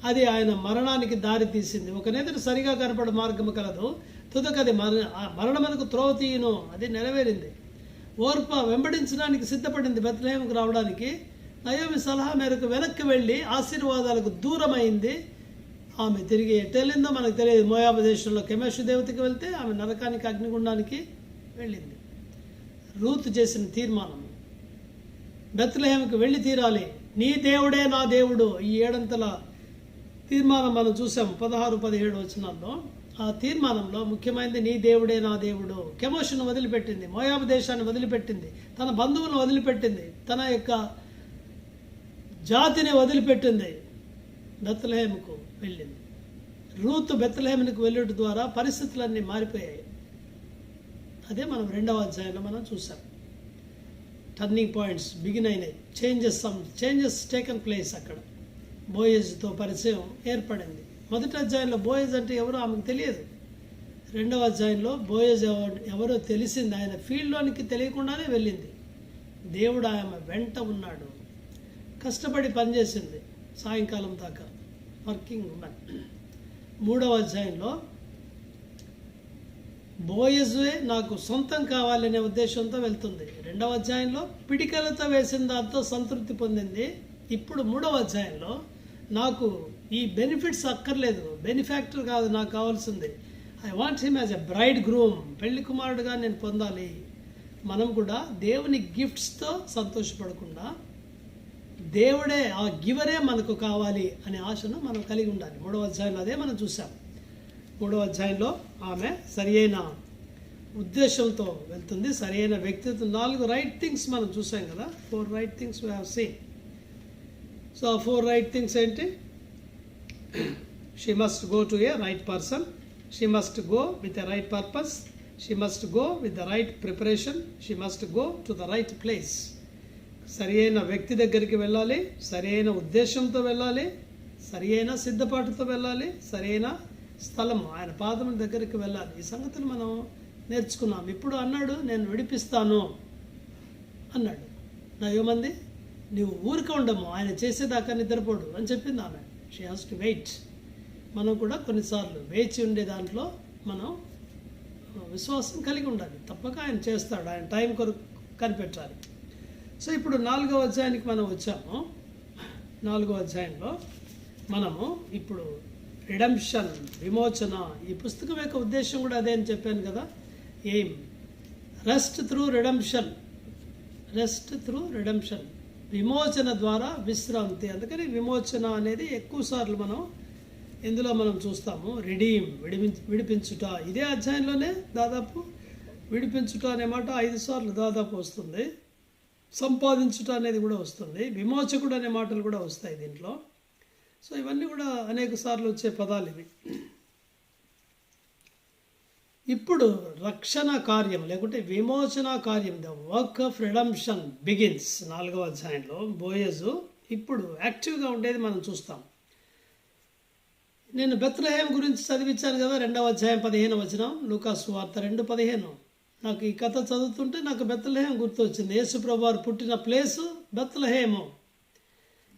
A: అది ఆయన మరణానికి దారి తీసింది. ఒక నేతడు సరిగా కనపడ మార్గము కలదు, తుదకది మరణమునకు త్రోవ తీయును. అది నెరవేరింది. ఓర్ప వెంబడించడానికి సిద్ధపడింది బెత్లెహేంకు రావడానికి. నయోమి సలహా మేరకు వెనక్కి వెళ్ళి ఆశీర్వాదాలకు దూరమైంది. ఆమె తిరిగి ఎట్టెళ్ళిందో మనకు తెలియదు. మోయాబు దేశంలో కెమెషు దేవతకి వెళ్తే ఆమె నరకానికి, అగ్నిగుండానికి వెళ్ళింది. రూతు చేసిన తీర్మానం, బెత్లెహేముకు వెళ్ళి తీరాలి, నీ దేవుడే నా దేవుడు. ఈ 7 తీర్మానం మనం చూసాం 16-17 వచనాల్లో. ఆ తీర్మానంలో ముఖ్యమైనది నీ దేవుడే నా దేవుడు. కెమోషును వదిలిపెట్టింది, మోయాబు దేశాన్ని వదిలిపెట్టింది, తన బంధువులను వదిలిపెట్టింది, తన యొక్క జాతిని వదిలిపెట్టింది, బెత్లెహేముకు వెళ్ళింది. రూతు బెత్లెహేముకు వెళ్ళడం ద్వారా పరిస్థితులన్నీ మారిపోయాయి. అదే మనం 2వ అధ్యాయంలో మనం చూసాం. టర్నింగ్ పాయింట్స్ బిగిన్ అయినాయి. Changes taken place. అక్కడ బోయజ్తో పరిచయం ఏర్పడింది. మొదటి అధ్యాయంలో బోయజ్ అంటే ఎవరో ఆమెకు తెలియదు. 2వ అధ్యాయంలో బోయజ్ ఎవరో తెలిసింది. ఆయన ఫీల్డ్లోనికి తెలియకుండానే వెళ్ళింది. దేవుడు ఆమె వెంట ఉన్నాడు. కష్టపడి పనిచేసింది సాయంకాలం దాకా, వర్కింగ్ ఉమెన్. 3వ అధ్యాయంలో బోయజే నాకు సొంతం కావాలనే ఉద్దేశంతో వెళ్తుంది. 2వ అధ్యాయంలో పిడికలతో వేసిన దాంతో సంతృప్తి పొందింది. ఇప్పుడు 3వ అధ్యాయంలో నాకు ఈ బెనిఫిట్స్ అక్కర్లేదు, బెనిఫాక్టర్ కాదు నాకు కావాల్సింది, I want him as a braid groom, పెళ్లి కుమారుడుగా నేను పొందాలి. మనం కూడా దేవుని గిఫ్ట్స్తో సంతోషపడకుండా దేవుడే, ఆ గివరే మనకు కావాలి అనే ఆశను మనం కలిగి ఉండాలి. 3వ అధ్యాయంలో అదే మనం చూసాం. 3వ అధ్యాయంలో ఆమె సరి అయిన ఉద్దేశంతో వెళ్తుంది, సరి అయిన వ్యక్తిత్వం. 4 రైట్ థింగ్స్ మనం చూసాం కదా. 4 right things we have seen. So 4 right things ఏంటి? She must go to a right person, she must go with a right purpose, she must go with the right preparation, she must go to the right place. సరి అయిన వ్యక్తి దగ్గరికి వెళ్ళాలి, సరి అయిన ఉద్దేశంతో వెళ్ళాలి, సరి అయిన సిద్ధపాటుతో వెళ్ళాలి, సరి అయిన స్థలం ఆయన పాదముల దగ్గరికి వెళ్ళాలి. ఈ సంగతులు మనం నేర్చుకున్నాం. ఇప్పుడు అన్నాడు, నేను విడిపిస్తాను అన్నాడు. నా ఏమంది, నువ్వు ఊరిక ఉండము, ఆయన చేసేదాకా నిద్రపోడు అని చెప్పింది ఆమె. She has to wait. మనం కూడా కొన్నిసార్లు వేచి ఉండే దాంట్లో మనం విశ్వాసం కలిగి ఉండాలి. తప్పక ఆయన చేస్తాడు, ఆయన టైం కొరకు కనిపెట్టాలి. సో ఇప్పుడు 4వ అధ్యాయానికి మనం వచ్చాము. 4వ అధ్యాయంలో మనము ఇప్పుడు రిడెంప్షన్, విమోచన, ఈ పుస్తకం యొక్క ఉద్దేశం కూడా అదే అని చెప్పాను కదా. Aim rest through redemption. Rest through redemption, విమోచన ద్వారా విశ్రాంతి. అందుకని విమోచన అనేది ఎక్కువ సార్లు మనం ఇందులో మనం చూస్తాము. విడిపించుట, ఇదే అధ్యాయంలోనే దాదాపు విడిపించుట అనే మాట 5 సార్లు దాదాపు వస్తుంది. సంపాదించుట అనేది కూడా వస్తుంది. విమోచకుడు అనే మాటలు కూడా వస్తాయి దీంట్లో. సో ఇవన్నీ కూడా అనేక సార్లు వచ్చే పదాలు ఇవి. ఇప్పుడు రక్షణ కార్యం లేకుంటే విమోచన కార్యం, the work of redemption begins. 4వ అధ్యాయంలో బోయజు ఇప్పుడు యాక్టివ్గా ఉండేది మనం చూస్తాం. నేను బెత్లెహేం గురించి చదివించాను కదా, 2వ అధ్యాయం 15వ వచనం, లూకా సువార్త 2:15. నాకు ఈ కథ చదువుతుంటే నాకు బెత్లెహేం గుర్తొచ్చింది. యేసు ప్రభువారు పుట్టిన ప్లేసు బెత్లెహేము.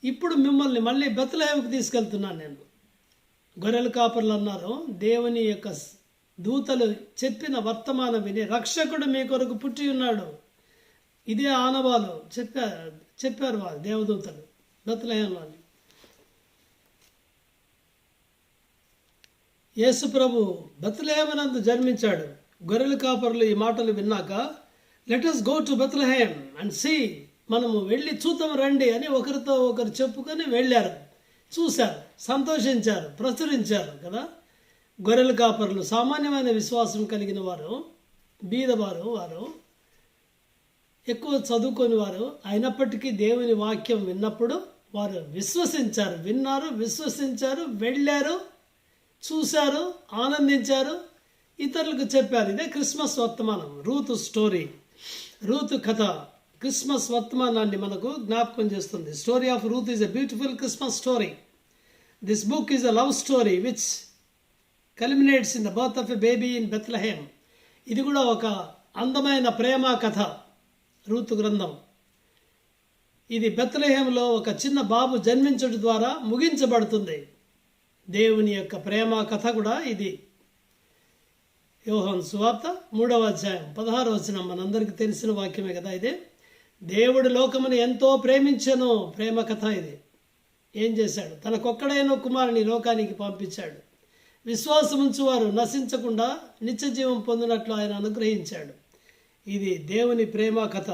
A: ఇప్పుడు మిమ్మల్ని మళ్ళీ బెత్లెహేంకి తీసుకెళ్తున్నాను నేను. గొర్రెల కాపర్లు అన్నారు, దేవుని యొక్క దూతలు చెప్పిన వర్తమానం విని రక్షకుడు మీ కొరకు పుట్టి ఉన్నాడు. ఇదే ఆనవాలు చెప్పారు వారు దేవదూతలు బెత్లెహేంలో. యేసు ప్రభు బెత్లెహేమునందు జన్మించాడు. గొర్రెల కాపరులు ఈ మాటలు విన్నాక, let us go to Bethlehem and see, మనము వెళ్ళి చూద్దాం రండి అని ఒకరితో ఒకరు చెప్పుకొని వెళ్ళారు, చూశారు, సంతోషించారు, ప్రచురించారు కదా. గొర్రెల కాపరులు సామాన్యమైన విశ్వాసం కలిగిన వారు, బీదవారు, వారు ఎక్కువ చదువుకొని వారు అయినప్పటికీ దేవుని వాక్యం విన్నప్పుడు వారు విశ్వసించారు, విన్నారు, విశ్వసించారు, వెళ్ళారు, చూశారు, ఆనందించారు, ఇతరులకు చెప్పారు. ఇదే క్రిస్మస్ వర్తమానం. రూతు స్టోరీ, రూతు కథ క్రిస్మస్ వర్తమానాన్ని మనకు జ్ఞాపకం చేస్తుంది. Story of Ruth is a beautiful Christmas story. This book is a love story which culminates in the birth of a baby in Bethlehem. ఇది కూడా ఒక అందమైన ప్రేమ కథ, రూతు గ్రంథం. ఇది బెత్లెహేంలో ఒక చిన్న బాబు జన్మించడం ద్వారా ముగించబడుతుంది. దేవుని యొక్క ప్రేమ కథ కూడా ఇది. యోహాను సువార్త 3వ అధ్యాయం 16వ వచనం మనందరికీ తెలిసిన వాక్యమే కదా ఇదే. దేవుడు లోకమును ఎంతో ప్రేమించెను, ప్రేమ కథ ఇది. ఏం చేశాడు? తనకొక్కడైన కుమారుని లోకానికి పంపించాడు. విశ్వాసముంచువారు నశించకుండా నిత్య జీవం పొందినట్లు ఆయన అనుగ్రహించాడు. ఇది దేవుని ప్రేమ కథ.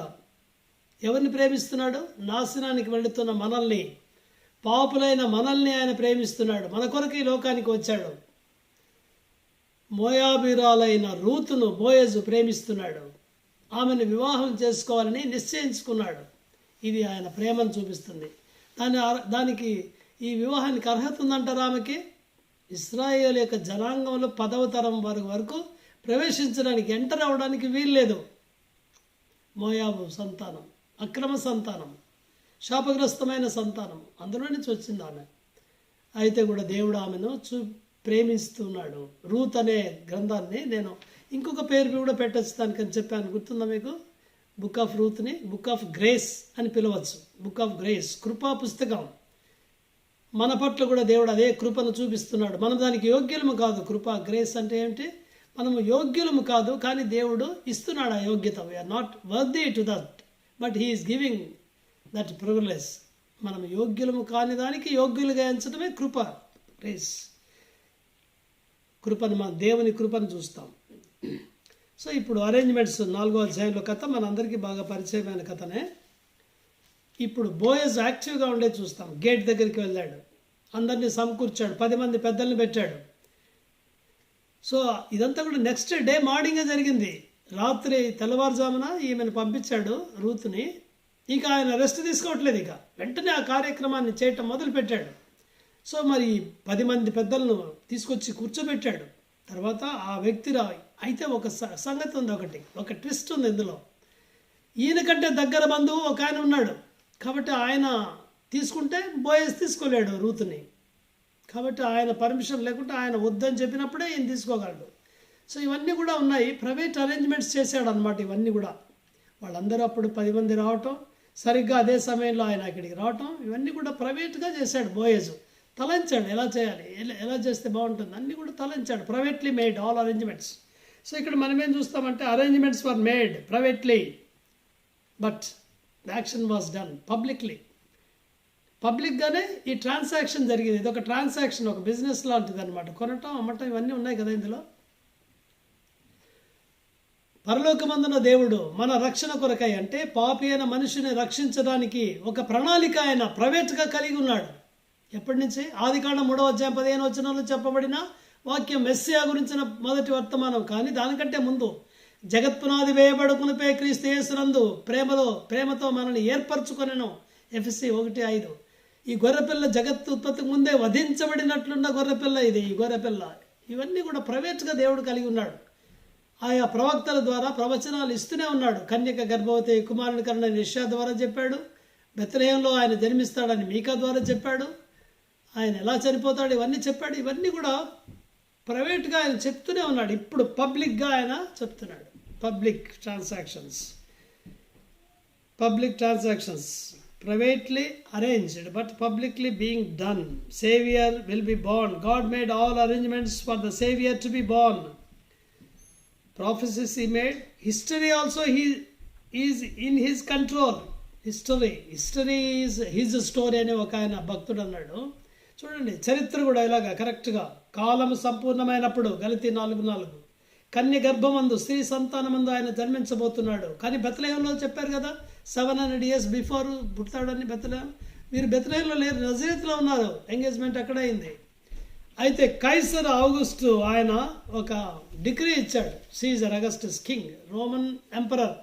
A: ఎవరిని ప్రేమిస్తున్నాడు? నాశనానికి వెళుతున్న మనల్ని, పాపులైన మనల్ని ఆయన ప్రేమిస్తున్నాడు. మన కొరకు ఈ లోకానికి వచ్చాడు. మోయాబీరాలైన రూతును బోయజు ప్రేమిస్తున్నాడు. ఆమెను వివాహం చేసుకోవాలని నిశ్చయించుకున్నాడు. ఇది ఆయన ప్రేమను చూపిస్తుంది. దానికి ఈ వివాహానికి అర్హత ఉందంటారు ఆమెకి. ఇశ్రాయేలు యొక్క జనాంగంలో 10వ తరం వరకు ప్రవేశించడానికి, ఎంటర్ అవ్వడానికి వీల్లేదు. మోయాబు సంతానం అక్రమ సంతానం, శాపగ్రస్తమైన సంతానం, అందులో నుంచి వచ్చింది ఆమె. అయితే కూడా దేవుడు ఆమెను ప్రేమిస్తున్నాడు. రూత్ అనే గ్రంథాన్ని నేను ఇంకొక పేరు కూడా పెట్టచ్చు దానికని చెప్పాను, గుర్తుందా మీకు? బుక్ ఆఫ్ రూత్ని బుక్ ఆఫ్ గ్రేస్ అని పిలవచ్చు. బుక్ ఆఫ్ గ్రేస్, కృపా పుస్తకం. మన పట్ల కూడా దేవుడు అదే కృపను చూపిస్తున్నాడు. మనం దానికి యోగ్యులము కాదు. కృపా గ్రేస్ అంటే ఏంటి? మనము యోగ్యులము కాదు, కానీ దేవుడు ఇస్తున్నాడు ఆ యోగ్యత. We are not worthy to that, but he is giving that privilege. మనం యోగ్యులము కాని దానికి యోగ్యులుగా ఎంచడమే కృప, గ్రేస్. కృపను, మన దేవుని కృపను చూస్తాం. సో ఇప్పుడు అరేంజ్మెంట్స్ 4వ అధ్యాయంలో కథ మనందరికీ బాగా పరిచయమైన కథనే. ఇప్పుడు బోయజ్ యాక్టివ్గా ఉండే చూస్తాం. గేట్ దగ్గరికి వెళ్ళాడు, అందరినీ సమకూర్చాడు, 10 మంది పెద్దల్ని పెట్టాడు. సో ఇదంతా కూడా నెక్స్ట్ డే మార్నింగే జరిగింది. రాత్రి తెల్లవారుజామున ఈమెను పంపించాడు రూత్ని. ఇంకా ఆయన రెస్ట్ తీసుకోవట్లేదు, ఇక వెంటనే ఆ కార్యక్రమాన్ని చేయటం మొదలుపెట్టాడు. సో మరి 10 మంది పెద్దలను తీసుకొచ్చి కూర్చోబెట్టాడు. తర్వాత ఆ వ్యక్తి అయితే ఒక సంగతి ఉంది, ఒక ట్విస్ట్ ఉంది ఇందులో. ఈయన కంటే దగ్గర బంధువు ఒక ఆయన ఉన్నాడు, కాబట్టి ఆయన తీసుకుంటే బోయస్ తీసుకోలేడు రూత్ని. కాబట్టి ఆయన పర్మిషన్ లేకుంటే ఆయన వద్దని చెప్పినప్పుడే ఈయన తీసుకోగలడు. సో ఇవన్నీ కూడా ఉన్నాయి. ప్రైవేట్ అరేంజ్మెంట్స్ చేశాడు అనమాట ఇవన్నీ కూడా. వాళ్ళందరూ అప్పుడు 10 మంది రావటం, సరిగ్గా అదే సమయంలో ఆయన ఇక్కడికి రావటం, ఇవన్నీ కూడా ప్రైవేట్గా చేశాడు బోయజు. తలంచాడు ఎలా చేయాలి, ఎలా చేస్తే బాగుంటుంది అన్నీ కూడా తలంచాడు. Privately made all arrangements. So ఇక్కడ మనం ఏం చూస్తామంటే arrangements were made privately, but the action was done publicly. పబ్లిక్గానే ఈ ట్రాన్సాక్షన్ జరిగింది. ఇది ఒక ట్రాన్సాక్షన్, ఒక బిజినెస్ లాంటిది అనమాట. కొనటం, అమ్మటం ఇవన్నీ ఉన్నాయి కదా ఇందులో. పరలోకమందున దేవుడు మన రక్షణ కొరకై అంటే పాపి అయిన మనిషిని రక్షించడానికి ఒక ప్రణాళిక ఆయన ప్రైవేట్గా కలిగి ఉన్నాడు. ఎప్పటి నుంచి? ఆదికాండం 3వ అధ్యాయం 15వ వచనంలో చెప్పబడిన వాక్యం మెస్సియా గురించిన మొదటి వర్తమానం. కానీ దానికంటే ముందు జగత్పునాది వేయబడుకునిపై క్రీస్తు యేసునందు ప్రేమతో మనల్ని ఏర్పరచుకొనెను. ఎఫెసీ 1:5. ఈ గొర్రెపిల్ల జగత్తు ఉత్పత్తికి ముందే వధించబడినట్లున్న గొర్రెపిల్ల ఇది. ఈ గొర్రెపిల్ల ఇవన్నీ కూడా ప్రైవేట్గా దేవుడు కలిగి ఉన్నాడు. ఆయా ప్రవక్తల ద్వారా ప్రవచనాలు ఇస్తూనే ఉన్నాడు. కన్యక గర్భవతి కుమారుని కన్నా యెషయా ద్వారా చెప్పాడు. బెత్లెహేంలో ఆయన జన్మిస్తాడని మీకా ద్వారా చెప్పాడు. ఆయన ఎలా చనిపోతాడు ఇవన్నీ చెప్పాడు. ఇవన్నీ కూడా ప్రైవేట్గా ఆయన చెప్తూనే ఉన్నాడు. ఇప్పుడు పబ్లిక్గా ఆయన చెప్తున్నాడు. Public transactions privately arranged but publicly being done. Savior will be born. God made all arrangements for the Savior to be born. Prophecies he made. History also he is in his control. History is his story అని ఒక ఆయన భక్తుడు అన్నాడు. చూడండి, చరిత్ర కూడా ఇలాగా కరెక్ట్గా కాలం సంపూర్ణమైనప్పుడు గలతీ 4:4 కన్య గర్భమందు స్త్రీ సంతానమందు ఆయన జన్మించబోతున్నాడు. కానీ బెత్లెహేంలో చెప్పారు కదా 700 years బిఫోర్ పుడతాడని. బెత్లెహేం, మీరు బెత్లెహేంలో లేరు, నజరేతులో ఉన్నారు. ఎంగేజ్మెంట్ అక్కడ అయింది. అయితే కైసర్ ఆగస్టు ఆయన ఒక డిగ్రీ ఇచ్చాడు. Caesar Augustus king, Roman emperor.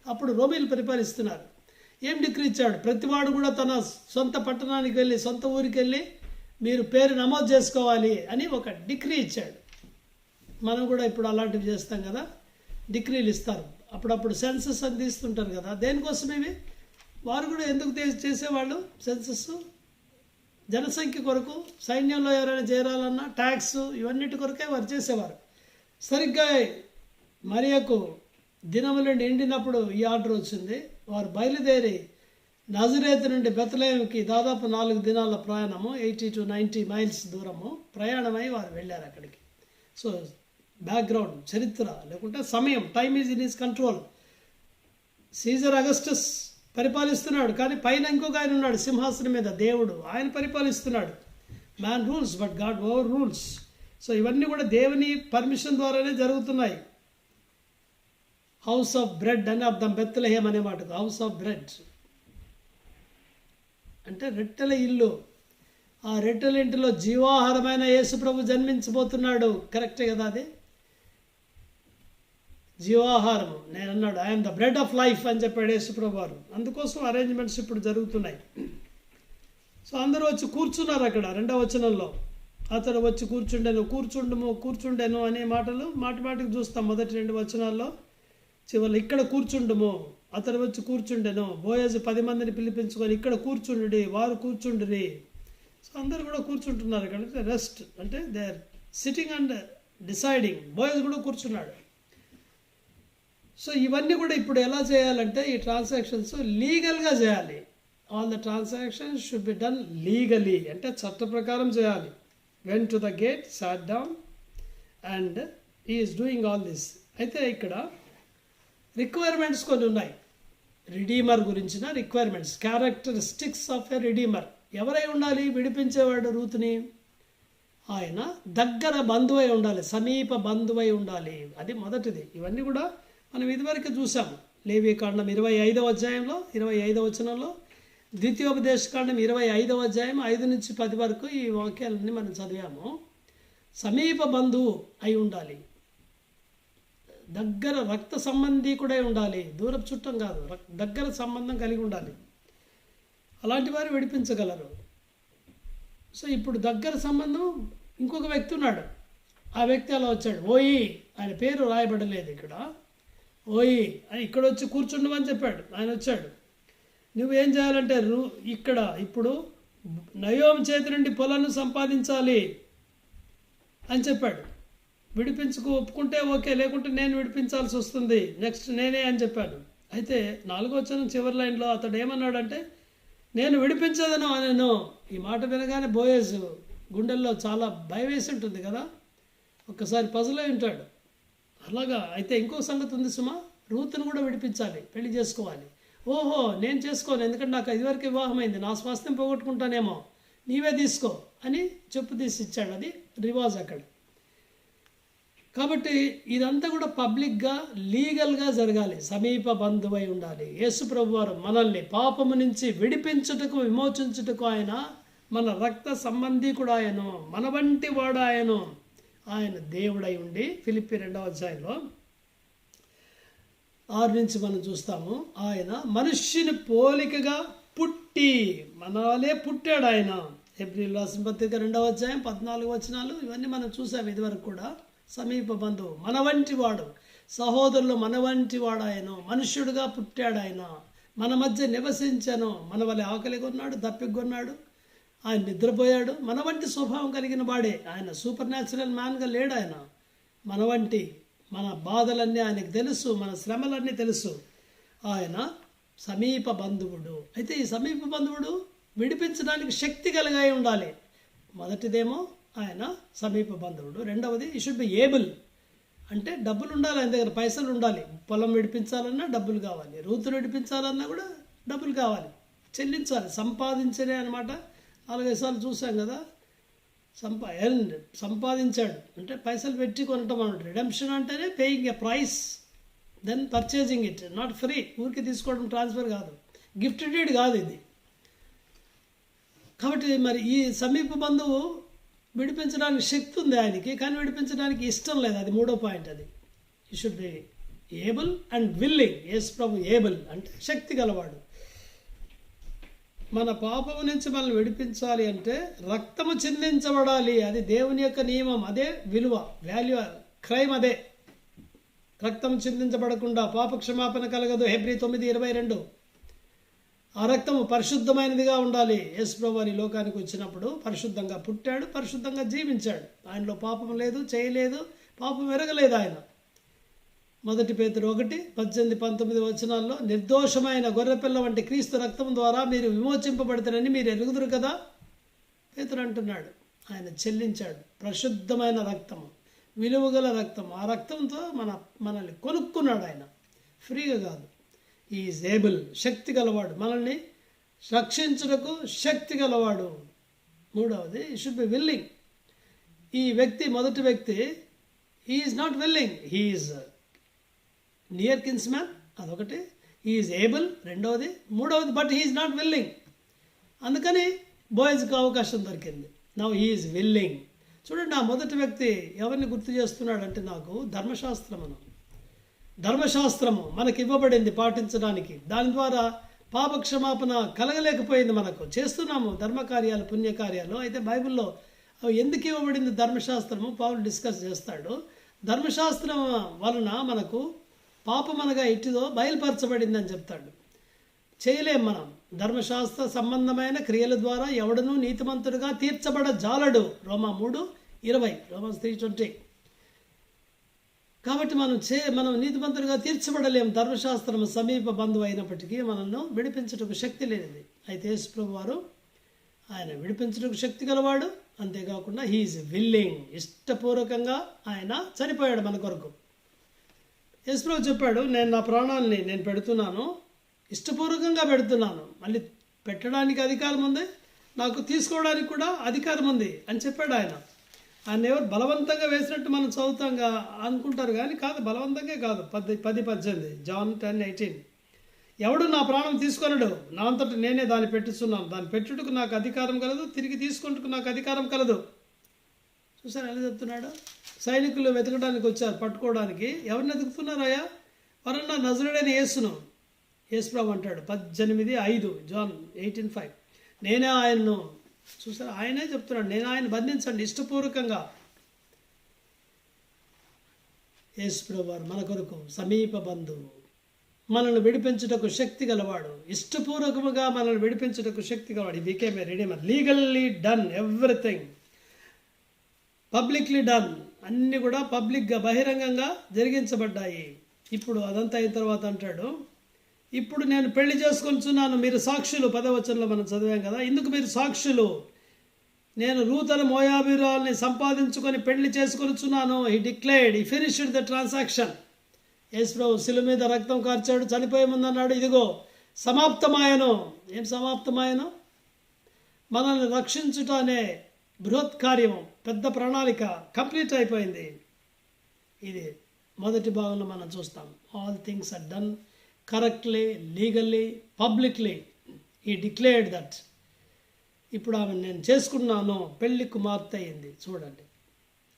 A: అప్పుడు రోమిలు పరిపాలిస్తున్నారు. ఏం డిగ్రీ ఇచ్చాడు? ప్రతివాడు కూడా తన సొంత పట్టణానికి వెళ్ళి సొంత ఊరికి వెళ్ళి మీరు పేరు నమోదు చేసుకోవాలి అని ఒక డిగ్రీ ఇచ్చాడు. మనం కూడా ఇప్పుడు అలాంటివి చేస్తాం కదా, డిగ్రీలు ఇస్తారు. అప్పుడప్పుడు సెన్సస్ అని తీస్తుంటారు కదా. దేనికోసం ఇవి? వారు కూడా ఎందుకు చేసేవాళ్ళు సెన్సస్? జనసంఖ్య కొరకు, సైన్యంలో ఎవరైనా చేరాలన్నా ట్యాక్స్, ఇవన్నిటి కొరకే వారు చేసేవారు. సరిగ్గా మరియకు దినములు నిండినప్పుడు ఈ ఆర్డర్ వచ్చింది. వారు బయలుదేరి నజరేతు నుండి బెత్లెహేంకి దాదాపు 4 దినాల ప్రయాణము, 80 to 90 miles దూరము ప్రయాణమై వారు వెళ్ళారు అక్కడికి. సో బ్యాక్గ్రౌండ్, చరిత్ర లేకుంటే సమయం, time is in his control. Caesar Augustus పరిపాలిస్తున్నాడు, కానీ పైన ఇంకొక ఆయన ఉన్నాడు సింహాసనం మీద, దేవుడు. ఆయన పరిపాలిస్తున్నాడు. Man rules but God overrules. So ఇవన్నీ కూడా దేవుని పర్మిషన్ ద్వారానే జరుగుతున్నాయి. హౌస్ ఆఫ్ బ్రెడ్ అని అర్థం బెత్లెహేం అనే మాటకు. హౌస్ ఆఫ్ బ్రెడ్ అంటే రొట్టెల ఇల్లు. ఆ రొట్టెల ఇంటిలో జీవాహారమైన యేసు ప్రభు జన్మించబోతున్నాడు. కరెక్టే కదా? అది జీవాహారము. నేను అన్నాడు I'm the bread of life అని చెప్పాడు యేసు ప్రభు వారు. అందుకోసం అరేంజ్మెంట్స్ ఇప్పుడు జరుగుతున్నాయి. సో అందరూ వచ్చి కూర్చున్నారు అక్కడ. 2వ వచనంలో అతడు వచ్చి కూర్చుండెను అనే మాటలు మాటికి చూస్తాం. మొదటి 2 వచనాల్లో చివరిలో ఇక్కడ కూర్చుండుము, అతడు వచ్చి కూర్చుండెను. బోయజు 10 మందిని పిలిపించుకొని ఇక్కడ కూర్చుండి, వారు కూర్చుండ్రి. సో అందరు కూడా కూర్చుంటున్నారు ఇక్కడ. రెస్ట్ అంటే they are sitting and deciding. Boaz కూడా కూర్చున్నాడు. సో ఇవన్నీ కూడా ఇప్పుడు ఎలా చేయాలంటే ఈ ట్రాన్సాక్షన్స్ లీగల్గా చేయాలి. All the transactions should be done legally, అంటే చట్ట ప్రకారం చేయాలి. Went to the gate, sat down and he is doing all this. అయితే ఇక్కడ రిక్వైర్మెంట్స్ కొన్ని ఉన్నాయి. రిడీమర్ గురించిన requirements, characteristics of a redeemer. ఎవరై ఉండాలి విడిపించేవాడు రూతుని? ఆయన దగ్గర బంధువై ఉండాలి, సమీప బంధువై ఉండాలి. అది మొదటిది. ఇవన్నీ కూడా మనం ఇదివరకు చూసాము. లేవీకాండం 25వ అధ్యాయంలో 25వ వచనంలో, ద్వితీయోపదేశకాండం 25వ అధ్యాయం 5 నుంచి 10 వరకు ఈ వాక్యాలన్నీ మనం చదివాము. సమీప బంధువు అయి ఉండాలి, దగ్గర రక్త సంబంధీకుడై ఉండాలి, దూరపు చుట్టం కాదు, దగ్గర సంబంధం కలిగి ఉండాలి. అలాంటి వారు విడిపించగలరు. సో ఇప్పుడు దగ్గర సంబంధం ఇంకొక వ్యక్తి ఉన్నాడు. ఆ వ్యక్తి అలా వచ్చాడు. ఓయి, ఆయన పేరు రాయబడలేదు ఇక్కడ. ఓయి అని ఇక్కడ వచ్చి కూర్చుండమని చెప్పాడు. ఆయన వచ్చాడు. నువ్వేం చేయాలంటే ఇక్కడ ఇప్పుడు నయోమి చేతి నుండి పొలాన్ని సంపాదించాలి అని చెప్పాడు. విడిపించుకు ఒప్పుకుంటే ఓకే, లేకుంటే నేను విడిపించాల్సి వస్తుంది, నెక్స్ట్ నేనే అని చెప్పాడు. అయితే 4వ వచనం చివరి లైన్లో అతడు ఏమన్నాడంటే, నేను విడిపించదను అనేను. ఈ మాట వినగానే బోయజు గుండెల్లో చాలా భయం వేసి ఉంటుంది కదా, ఒక్కసారి పజల్ అయి ఉంటాడు. అలాగా. అయితే ఇంకో సంగతి ఉంది సుమా, రూతును కూడా విడిపించాలి, పెళ్లి చేసుకోవాలి. ఓహో, నేను చేసుకోను, ఎందుకంటే నాకు ఇదివరకు వివాహం అయింది, నా స్వాస్థ్యం పోగొట్టుకుంటానేమో, నీవే తీసుకో అని చెప్పు తీసి ఇచ్చాడు. అది రివాజ్ అక్కడ. కాబట్టి ఇదంతా కూడా పబ్లిక్గా లీగల్గా జరగాలి. సమీప బంధువై ఉండాలి. యేసు ప్రభు వారు మనల్ని పాపము నుంచి విడిపించుటకు విమోచించుటకు ఆయన మన రక్త సంబంధీకుడు ఆయను, మన వంటి వాడు ఆయను. ఆయన దేవుడై ఉండి ఫిలిప్పీ 2వ అధ్యాయంలో 6 నుంచి మనం చూస్తాము. ఆయన మనుష్యుని పోలికగా పుట్టి మన వలే పుట్టాడు ఆయన. ఏప్రిల్ రాసిన పత్రిక 2వ అధ్యాయం 14 వచనాలు ఇవన్నీ మనం చూసాం ఇదివరకు కూడా. సమీప బంధువు, మన వంటి వాడు, సహోదరులు మన వంటి వాడు ఆయన. మనుష్యుడుగా పుట్టాడు ఆయన, మన మధ్య నివసించాను. మన వలె ఆకలి కొన్నాడు, దప్పిక కొన్నాడు, ఆయన నిద్రపోయాడు. మన వంటి స్వభావం కలిగిన వాడే ఆయన. సూపర్ న్యాచురల్ మ్యాన్గా లేడు ఆయన. మన వంటి, మన బాధలన్నీ ఆయనకు తెలుసు, మన శ్రమలన్నీ తెలుసు. ఆయన సమీప బంధువుడు. అయితే ఈ సమీప బంధువుడు విడిపించడానికి శక్తి కలిగి ఉండాలి. మొదటిదేమో ఆయన సమీప బంధువుడు. రెండవది ఈ షుడ్ బి ఏబుల్, అంటే డబ్బులు ఉండాలి ఆయన దగ్గర, పైసలు ఉండాలి. పొలం విడిపించాలన్నా డబ్బులు కావాలి, రూతులు విడిపించాలన్నా కూడా డబ్బులు కావాలి, చెల్లించాలి. సంపాదించలే అనమాట. 4-5 సార్లు చూసాం కదా. సంపాదించాడు అంటే పైసలు పెట్టి కొనటం అన్నమాట. రిడెంప్షన్ అంటేనే paying a price, then purchasing it, not free. ఊరికి తీసుకోవడం ట్రాన్స్ఫర్ కాదు, గిఫ్ట్ డీడ్ కాదు ఇది. కాబట్టి మరి ఈ సమీప బంధువు విడిపించడానికి శక్తి ఉంది ఆయనకి, కానీ విడిపించడానికి ఇష్టం లేదు. అది 3వ పాయింట్. అది you should be able and willing. Yesu Prabhu able అంటే శక్తి గలవాడు. మన పాపము నుంచి మనల్ని విడిపించాలి అంటే రక్తము చిందించబడాలి. అది దేవుని యొక్క నియమం, అదే విలువ, వాల్యూ, క్రైమ్ అదే. రక్తం చిందించబడకుండా పాప క్షమాపణ కలగదు. హెబ్రీ 9:22. ఆ రక్తము పరిశుద్ధమైనదిగా ఉండాలి. యేసు ప్రభువు ఈ లోకానికి వచ్చినప్పుడు పరిశుద్ధంగా పుట్టాడు, పరిశుద్ధంగా జీవించాడు. ఆయనలో పాపం లేదు, చేయలేదు, పాపం ఎరగలేదు ఆయన. 1 పేతురు 1:18-19 వచనాల్లో నిర్దోషమైన గొర్రెపిల్ల వంటి క్రీస్తు రక్తం ద్వారా మీరు విమోచింపబడతారని మీరు ఎరుగుదురు కదా. పేతురు అంటున్నాడు, ఆయన చెల్లించాడు. పరిశుద్ధమైన రక్తము, విలువగల రక్తం. ఆ రక్తంతో మనల్ని కొనుక్కున్నాడు ఆయన, ఫ్రీగా కాదు. ఈజ్ ఏబుల్, శక్తి గలవాడు, మనల్ని రక్షించుటకు శక్తి గలవాడు. మూడవది షుడ్ బి విల్లింగ్. ఈ వ్యక్తి, మొదటి వ్యక్తి, he is not willing, he is near kinsman, అదొకటి. హీఈస్ ఏబుల్, రెండవది. మూడవది బట్ హీఈస్ నాట్ విల్లింగ్. అందుకని బాయ్స్కి అవకాశం దొరికింది. Now he is willing. చూడండి, ఆ మొదటి వ్యక్తి ఎవరిని గుర్తు చేస్తున్నాడంటే నాకు ధర్మశాస్త్రము మనకి ఇవ్వబడింది పాటించడానికి. దాని ద్వారా పాపక్షమాపణ కలగలేకపోయింది. మనకు చేస్తున్నాము ధర్మకార్యాలు, పుణ్యకార్యాలు. అయితే బైబిల్లో ఎందుకు ఇవ్వబడింది ధర్మశాస్త్రము పౌలు డిస్కస్ చేస్తాడు. ధర్మశాస్త్రం వలన మనకు పాపమనగా ఎట్టిదో బయలుపరచబడింది అని చెప్తాడు. చేయలేం మనం. ధర్మశాస్త్ర సంబంధమైన క్రియల ద్వారా ఎవడనూ నీతిమంతుడుగా తీర్చబడజాలడు. రోమా 3:20, రోమన్స్ 3:20. కాబట్టి మనం నీతిమంతులుగా తీర్చబడలేం. ధర్మశాస్త్రం సమీప బంధువు అయినప్పటికీ మనల్ని విడిపించుటకు శక్తి లేనిది. అయితే యేసు ప్రభు వారు ఆయన విడిపించుటకు శక్తి గలవాడు. అంతేకాకుండా హీఈస్ విల్లింగ్, ఇష్టపూర్వకంగా ఆయన చనిపోయాడు మన కొరకు. యేసు ప్రభు చెప్పాడు, నేను నా ప్రాణాలని నేను పెడుతున్నాను, ఇష్టపూర్వకంగా పెడుతున్నాను. మళ్ళీ పెట్టడానికి అధికారం ఉంది, నాకు తీసుకోవడానికి కూడా అధికారం ఉంది అని చెప్పాడు ఆయన. ఆయన ఎవరు బలవంతంగా వేసినట్టు మనం చదువుతాంగా అనుకుంటారు, కానీ కాదు, బలవంతంగా కాదు. 10:18 జాన్ 10:18. ఎవడు నా ప్రాణం తీసుకొనడు, నా అంతట నేనే దాన్ని పెట్టుచున్నాను. దాన్ని పెట్టుటకు నాకు అధికారం కలదు, తిరిగి తీసుకుంటకు నాకు అధికారం కలదు. చూసారు ఎలా చెప్తున్నాడు. సైనికులు వెతకడానికి వచ్చారు, పట్టుకోవడానికి. ఎవరిని వెతుకుతున్నారయ్యా? వారన్నా నజరుడైన యేసును. యేసు ప్రభు అంటాడు 18:5 జాన్ 18:5, నేనే ఆయన్ను. చూసారా, ఆయనే చెప్తున్నాడు, నేను ఆయన బంధించండి ఇష్టపూర్వకంగా. యేసు ప్రభు వారు మన కొరకు సమీప బంధువు, మనల్ని విడిపించుటకు శక్తి గలవాడు, ఇష్టపూర్వకముగా మనల్ని విడిపించుటకు శక్తి గలవాడు. He became a redeemer, legally done everything, publicly done. అన్నీ కూడా పబ్లిక్గా, బహిరంగంగా జరిగించబడ్డాయి. ఇప్పుడు అదంతా అయిన తర్వాత అంటాడు, ఇప్పుడు నేను పెళ్లి చేసుకొనిచున్నాను, మీరు సాక్షులు. 10వ వచనంలో మనం చదివాం కదా, ఇందుకు మీరు సాక్షులు. నేను రూతను మోయాబీరాల్ని సంపాదించుకొని పెళ్లి చేసుకొనిచున్నాను. He declared, he finished the transaction. Yesu ప్రభు శిలువ మీద రక్తం కార్చాడు, చనిపోయే ముందు అన్నాడు, ఇదిగో సమాప్తమాయను. ఏం సమాప్తమాయను? మనల్ని రక్షించుట అనే బృహత్ కార్యము, పెద్ద ప్రణాళిక కంప్లీట్ అయిపోయింది. ఇది మొదటి భాగంలో మనం చూస్తాం. All things are done correctly, legally, publicly. ఈ డిక్లేర్డ్ దట్. ఇప్పుడు ఆమె నేను చేసుకున్నాను, పెళ్లి కుమార్తె అయింది. చూడండి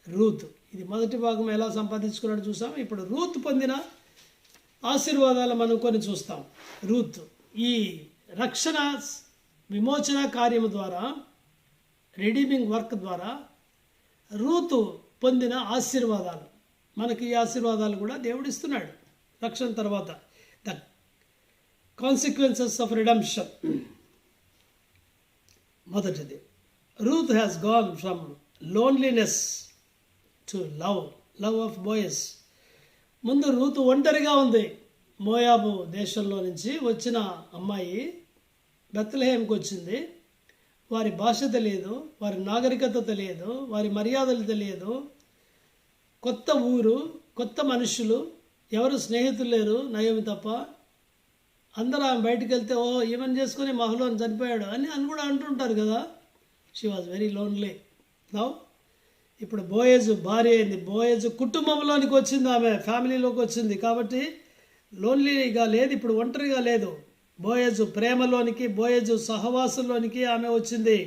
A: రూత్. ఇది మొదటి భాగం ఎలా సంపాదించుకున్నాడు చూసాం. ఇప్పుడు రూత్ పొందిన ఆశీర్వాదాలు మనం కొన్ని చూస్తాం. రూత్ ఈ రక్షణ విమోచన కార్యము ద్వారా, రిడీమింగ్ వర్క్ ద్వారా రూతు పొందిన ఆశీర్వాదాలు, మనకి ఈ ఆశీర్వాదాలు కూడా దేవుడు ఇస్తున్నాడు రక్షణ తర్వాత. The consequences of redemption. మొదటిది, Ruth has gone from loneliness to love of Boaz. ముందు రూతు ఒంటరిగా ఉంది. మోయాబు దేశంలో నుంచి వచ్చిన అమ్మాయి బెత్లెహేమ్కి వచ్చింది. వారి భాష తెలియదు, వారి నాగరికత తెలియదు, వారి మర్యాదలు తెలియదు. కొత్త ఊరు, కొత్త మనుషులు, ఎవరు స్నేహితులు లేరు నయోమి తప్ప. అందరూ ఆమె బయటకు వెళ్తే ఓ ఈవెన్ చేసుకుని మహలోని చనిపోయాడు అని కూడా అంటుంటారు కదా. She was very lonely. Now ఇప్పుడు బోయేజు భార్య అయింది. బోయేజు కుటుంబంలోనికి వచ్చింది, ఆమె ఫ్యామిలీలోకి వచ్చింది. కాబట్టి లోన్లీగా లేదు, ఇప్పుడు ఒంటరిగా లేదు. బోయేజు ప్రేమలోనికి, బోయేజు సహవాసంలోనికి ఆమె వచ్చింది.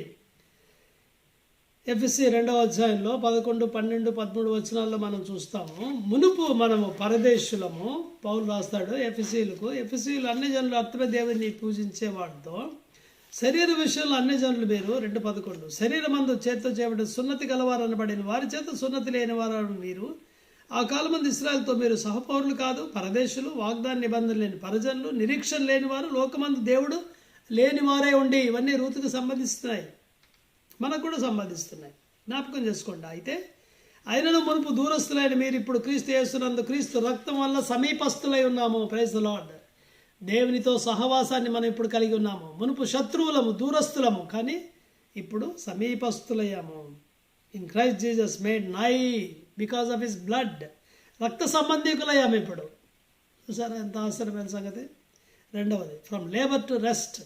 A: ఎఫెసీ 2వ అధ్యాయంలో 11, 12, 13 వచనాల్లో మనం చూస్తాము. మునుపు మనము పరదేశులము, పౌలు రాస్తాడు ఎఫెసీలకు. ఎఫెసీలు అన్ని జనులు అర్థమే దేవుని పూజించే వాటితో, శరీర విషయంలో అన్ని జనులు మీరు. 2:11 శరీరమందు చేతితో చేయబడిన సున్నతి గలవారు అనబడిన వారి చేత సున్నతి లేని వారు మీరు. ఆ కాలమంది ఇశ్రాయేలుతో మీరు సహపౌరులు కాదు, పరదేశులు, వాగ్దాన నిబంధన లేని పరజనులు, నిరీక్షణ లేనివారు, లోకమందు దేవుడు లేని వారే ఉండి. ఇవన్నీ రూతుకు సంబంధిస్తున్నాయి, మనకు కూడా సంబంధిస్తున్నాయి. జ్ఞాపకం చేసుకోండి. అయితే ఆయనను మునుపు దూరస్తులైన మీరు ఇప్పుడు క్రీస్తు యేసునందు క్రీస్తు రక్తం వల్ల సమీపస్తులై ఉన్నాము. Praise the Lord. దేవునితో సహవాసాన్ని మనం ఇప్పుడు కలిగి ఉన్నాము. మునుపు శత్రువులము, దూరస్తులము, కానీ ఇప్పుడు సమీపస్తులయ్యాము. ఇన్ క్రైస్ట్ జీసస్ మేడ్ నై బికాస్ ఆఫ్ హిస్ బ్లడ్. రక్త సంబంధికులయ్యాము ఇప్పుడు. చూసారా ఎంత ఆశ్చర్యమైన సంగతి. రెండవది, from labour to rest.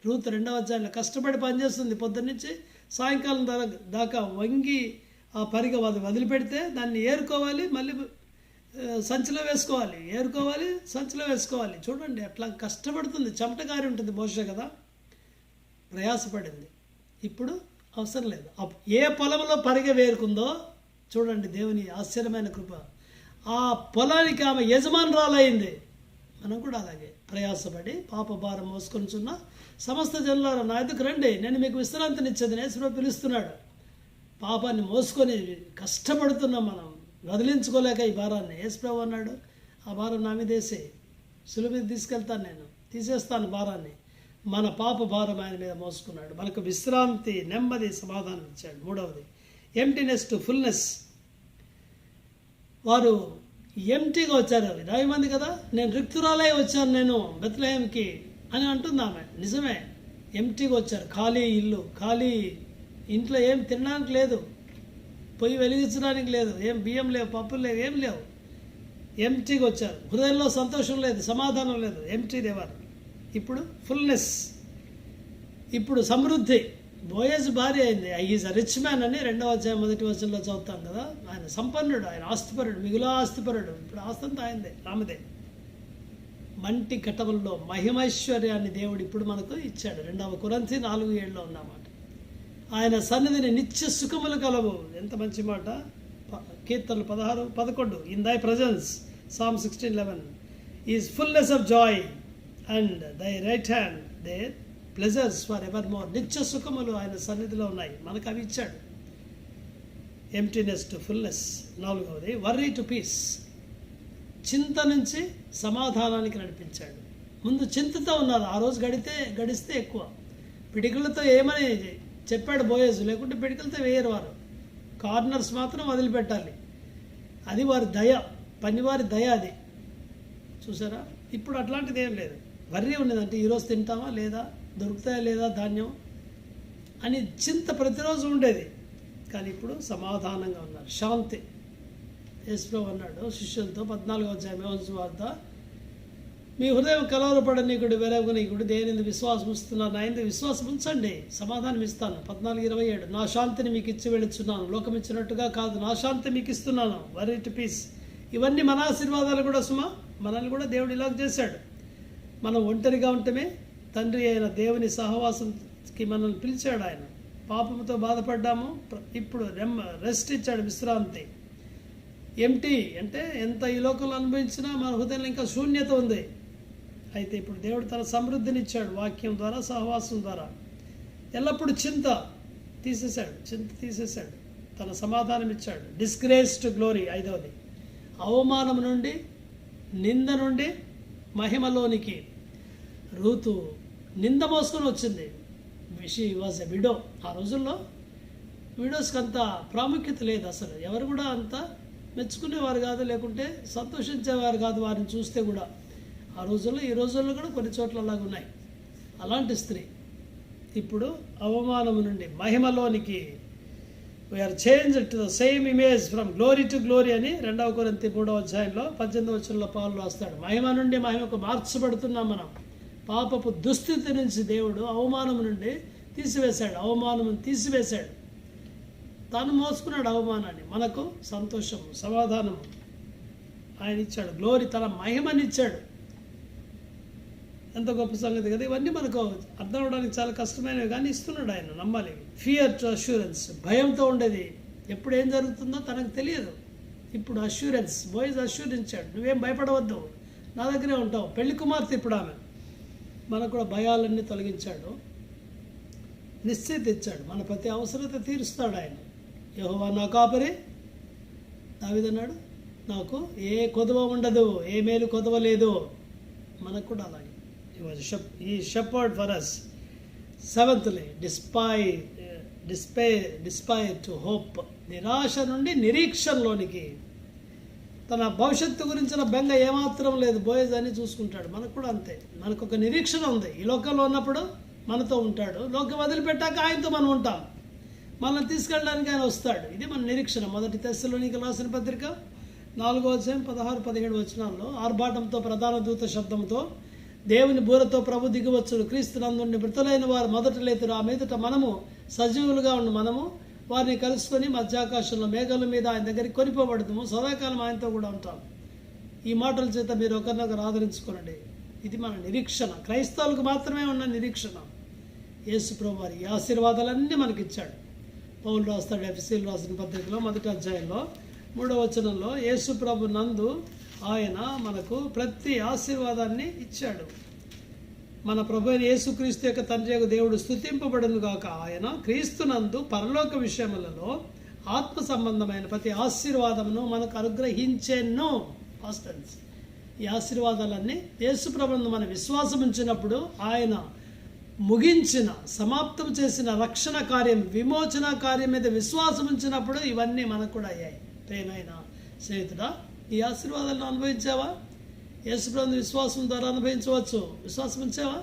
A: Ruth 2వ అధ్యాయంలో కష్టపడి పనిచేస్తుంది. పొద్దున్నుంచి సాయంకాలం దాకా వంగి ఆ పరిగ వదిలిపెడితే దాన్ని ఏరుకోవాలి, మళ్ళీ సంచిలో వేసుకోవాలి, ఏరుకోవాలి, సంచిలో వేసుకోవాలి. చూడండి అట్లా కష్టపడుతుంది. చెమటగారి ఉంటుంది బహుశా కదా, ప్రయాసపడింది. ఇప్పుడు అవసరం లేదు. ఏ పొలంలో పరిగ వేరుకుందో చూడండి, దేవుని ఆశ్చర్యమైన కృప. ఆ పొలానికి ఆమె యజమానురాలైంది. మనం కూడా అలాగే ప్రయాసపడి పాప భారం మోసుకొనిచున్న సమస్త జనులారా నా ఎదుకు రండి, నేను మీకు విశ్రాంతినిచ్చేది యేసుప్రభు పిలుస్తున్నాడు. పాపాన్ని మోసుకొని కష్టపడుతున్నాం మనం, వదిలించుకోలేక ఈ భారాన్ని. యేసుప్రభు అన్నాడు, ఆ భారం నా మీద వేసి సులువు మీద తీసుకెళ్తాను, నేను తీసేస్తాను భారాన్ని. మన పాప భారం ఆయన మీద మోసుకున్నాడు. మనకు విశ్రాంతి, నెమ్మది, సమాధానం ఇచ్చాడు. మూడవది, ఎంప్టీనెస్ టు ఫుల్నెస్. వారు ఎంటీగా వచ్చారు. 20 మంది కదా, నేను రిక్తురాలే వచ్చాను నేను బెత్లెహేమ్కి అని అంటుంది ఆమె. నిజమే, ఎంటీగా వచ్చారు. ఖాళీ ఇల్లు, ఖాళీ ఇంట్లో ఏం తినడానికి లేదు, పొయ్యి వెలిగించడానికి లేదు, ఏం బియ్యం లేవు, పప్పులు లేవు, ఏం లేవు. ఎంటీగా వచ్చారు. హృదయంలో సంతోషం లేదు, సమాధానం లేదు, ఎంటీ దేవారు. ఇప్పుడు ఫుల్నెస్, ఇప్పుడు సమృద్ధి. బోయజ్ భార్య అయింది. ఈజ్ అ రిచ్ మ్యాన్ అని 2వ అధ్యాయం 1వ వచనంలో చదువుతాం కదా. ఆయన సంపన్నుడు, ఆయన ఆస్తిపరుడు, మిగులా ఆస్తిపరుడు. ఇప్పుడు ఆస్తంతా ఆయనదే, ఆమెదే. మంటి కటముల్లో మహిమైశ్వర్యాన్ని దేవుడు ఇప్పుడు మనకు ఇచ్చాడు. 2వ కొరింథీ 4:7 ఉన్నమాట. ఆయన సన్నిధిని నిత్య సుఖములు కలవు. ఎంత మంచి మాట. కీర్తనలు 16:11 in thy presence, Psalm 16:11 is fullness of joy and thy right hand there pleasures forevermore. నిత్య సుఖములు ఆయన సన్నిధిలో ఉన్నాయి, మనకు అవి ఇచ్చాడు. Emptiness to fullness. 4వది, వర్రీ టు పీస్. చింత నుంచి సమాధానానికి నడిపించాడు. ముందు చింతతో ఉన్నారు, ఆ రోజు గడిస్తే ఎక్కువ. పిడికిలతో ఏమని చెప్పాడు బోయేజు, లేకుంటే పిడికిలతో వేయరు వారు. కార్నర్స్ మాత్రం వదిలిపెట్టాలి. అది వారి దయ, పనివారి దయ అది. చూసారా, ఇప్పుడు అట్లాంటిది ఏం లేదు. వర్రీ ఉన్నదంటే ఈరోజు తింటామా లేదా, దొరుకుతాయా లేదా ధాన్యం అని చింత ప్రతిరోజు ఉండేది. కానీ ఇప్పుడు సమాధానంగా ఉన్నారు, శాంతి. యేసుప్రభు అన్నాడు శిష్యులతో 14వ అధ్యాయం యోహాను వార్త, మీ హృదయం కలవరపడనీకుడు, వెరవనీకుడు, దేని విశ్వాసం ఇస్తున్నారు, నా యందు విశ్వాసం ఉంచండి, సమాధానం ఇస్తాను. 14:27 నా శాంతిని మీకు ఇచ్చి వెళుచున్నాను, లోకం ఇచ్చినట్టుగా కాదు, నా శాంతి మీకు ఇస్తున్నాను. Worry to peace. ఇవన్నీ మన ఆశీర్వాదాలు కూడా సుమా. మనల్ని కూడా దేవుడు ఇలాగ చేశాడు. మనం ఒంటరిగా ఉంటమే తండ్రి అయిన దేవుని సహవాసంకి మనల్ని పిలిచాడు. ఆయన పాపంతో బాధపడ్డాము, ఇప్పుడు రెస్ట్ ఇచ్చాడు, విశ్రాంతి. ఎంటీ అంటే ఎంత ఈ లోకంలో అనుభవించినా మన హృదయంలో ఇంకా శూన్యత ఉంది. అయితే ఇప్పుడు దేవుడు తన సమృద్ధిని ఇచ్చాడు, వాక్యం ద్వారా, సహవాసం ద్వారా. ఎల్లప్పుడూ చింత తీసేశాడు, తన సమాధానం ఇచ్చాడు. డిస్గ్రేస్ టు గ్లోరీ, 5వది. అవమానం నుండి, నింద నుండి మహిమలోనికి. రూతు నింద మోసుకొని వచ్చింది. She was a widow. ఆ రోజుల్లో విడోస్కి అంత ప్రాముఖ్యత లేదు అసలు. ఎవరు కూడా అంత మెచ్చుకునేవారు కాదు, లేకుంటే సంతోషించేవారు కాదు వారిని చూస్తే కూడా. ఆ రోజుల్లో, ఈ రోజుల్లో కూడా కొన్ని చోట్ల అలాగ ఉన్నాయి. అలాంటి స్త్రీ ఇప్పుడు అవమానం నుండి మహిమలోనికి. We are changed to the same image from glory to glory అని 2 కొరింథీ 3వ అధ్యాయంలో 18వ వచనంలో పౌలు రాస్తాడు. మహిమ నుండి మహిమకు మార్చబడుతున్నాం మనం. పాపపు దుస్థితి నుంచి దేవుడు అవమానం నుండి తీసివేశాడు, అవమానం తీసివేశాడు. తాను మోసుకున్నాడు అవమానాన్ని. మనకు సంతోషము, సమాధానము ఆయన ఇచ్చాడు. గ్లోరీ, తన మహిమనిచ్చాడు. ఎంత గొప్ప సంగతి కదా. ఇవన్నీ మనకు అర్థం అవడానికి చాలా కష్టమైనవి, కానీ ఇస్తున్నాడు ఆయన. నమ్మాలి. ఫియర్ టు అష్యూరెన్స్, భయంతో ఉండేది. ఎప్పుడు ఏం జరుగుతుందో తనకు తెలియదు. ఇప్పుడు అష్యూరెన్స్, బాయ్స్ అష్యూరించాడు. నువ్వేం భయపడవద్దు, నా దగ్గరే ఉంటావు. పెళ్లి కుమార్తె ఇప్పుడు ఆమె. మనకు కూడా భయాలన్నీ తొలగించాడు, నిశ్చయిత ఇచ్చాడు. మన ప్రతి అవసరత తీరుస్తాడు ఆయన. యెహోవా నా కాపరి, దావీదన్నాడు, నాకు ఏ కొదవ ఉండదు, ఏ మేలు కొదవ లేదు. మనకు కూడా అలాగే. ఈ shepherd for us. 7thly, despair to hope. నిరాశ నుండి నిరీక్షణలోనికి. తన భవిష్యత్తు గురించిన బెంగ ఏమాత్రం లేదు. బోయజ్ అని చూసుకుంటాడు. మనకు కూడా అంతే. మనకు ఒక నిరీక్షణ ఉంది. ఈ లోకంలో ఉన్నప్పుడు మనతో ఉంటాడు, లోకం వదిలిపెట్టాక ఆయనతో మనం ఉంటాం. మనల్ని తీసుకెళ్ళడానికి ఆయన వస్తాడు. ఇది మన నిరీక్షణ. 1 తెస్సలోనికీయులకు రాసిన పత్రిక 4వ అధ్యాయం 16-17 వచనాల్లో, ఆర్భాటంతో, ప్రధాన దూత శబ్దంతో, దేవుని బూరతో ప్రభు దిగివచ్చును. క్రీస్తు నందుండి మృతులైన వారు మొదట లేతురు. ఆ మీదట మనము సజీవులుగా ఉండి మనము వారిని కలుసుకొని మధ్యాకాశంలో మేఘాల మీద ఆయన దగ్గరికి కొనిపోబడతాము. సదాకాలం ఆయనతో కూడా ఉంటాం. ఈ మాటల చేత మీరు ఒకరినొకరు ఆదరించుకోనండి. ఇది మన నిరీక్షణ. క్రైస్తవులకు మాత్రమే ఉన్న నిరీక్షణ. యేసు ప్రభు వారి ఈ ఆశీర్వాదాలన్నీ మనకి ఇచ్చాడు. పౌలు రాస్తాడు ఎఫెసీయులకు రాసిన పత్రికలో 1వ అధ్యాయంలో 3వ వచనంలో, యేసు ప్రభు నందు ఆయన మనకు ప్రతి ఆశీర్వాదాన్ని ఇచ్చాడు. మన ప్రభు అయిన యేసుక్రీస్తు యొక్క తండ్రి యొక్క దేవుడు స్తుతింపబడును గాక. ఆయన క్రీస్తునందు పరలోక విషయములలో ఆత్మ సంబంధమైన ప్రతి ఆశీర్వాదమును మనకు అనుగ్రహించెను. పాస్టెన్స్. ఈ ఆశీర్వాదాలన్నీ యేసు ప్రభువునందు మన విశ్వాసం ఉంచినప్పుడు, ఆయన ముగించిన, సమాప్తం చేసిన రక్షణ కార్యం, విమోచన కార్యం మీద విశ్వాసం ఉంచినప్పుడు ఇవన్నీ మనకు కూడా అయ్యాయి. ప్రియమైన స్నేహితుడా, ఈ ఆశీర్వాదాలను అనుభవించావా? యేసు ప్రభువుని విశ్వాసం ద్వారా అనుభవించవచ్చు. విశ్వాసం ఉంచావా?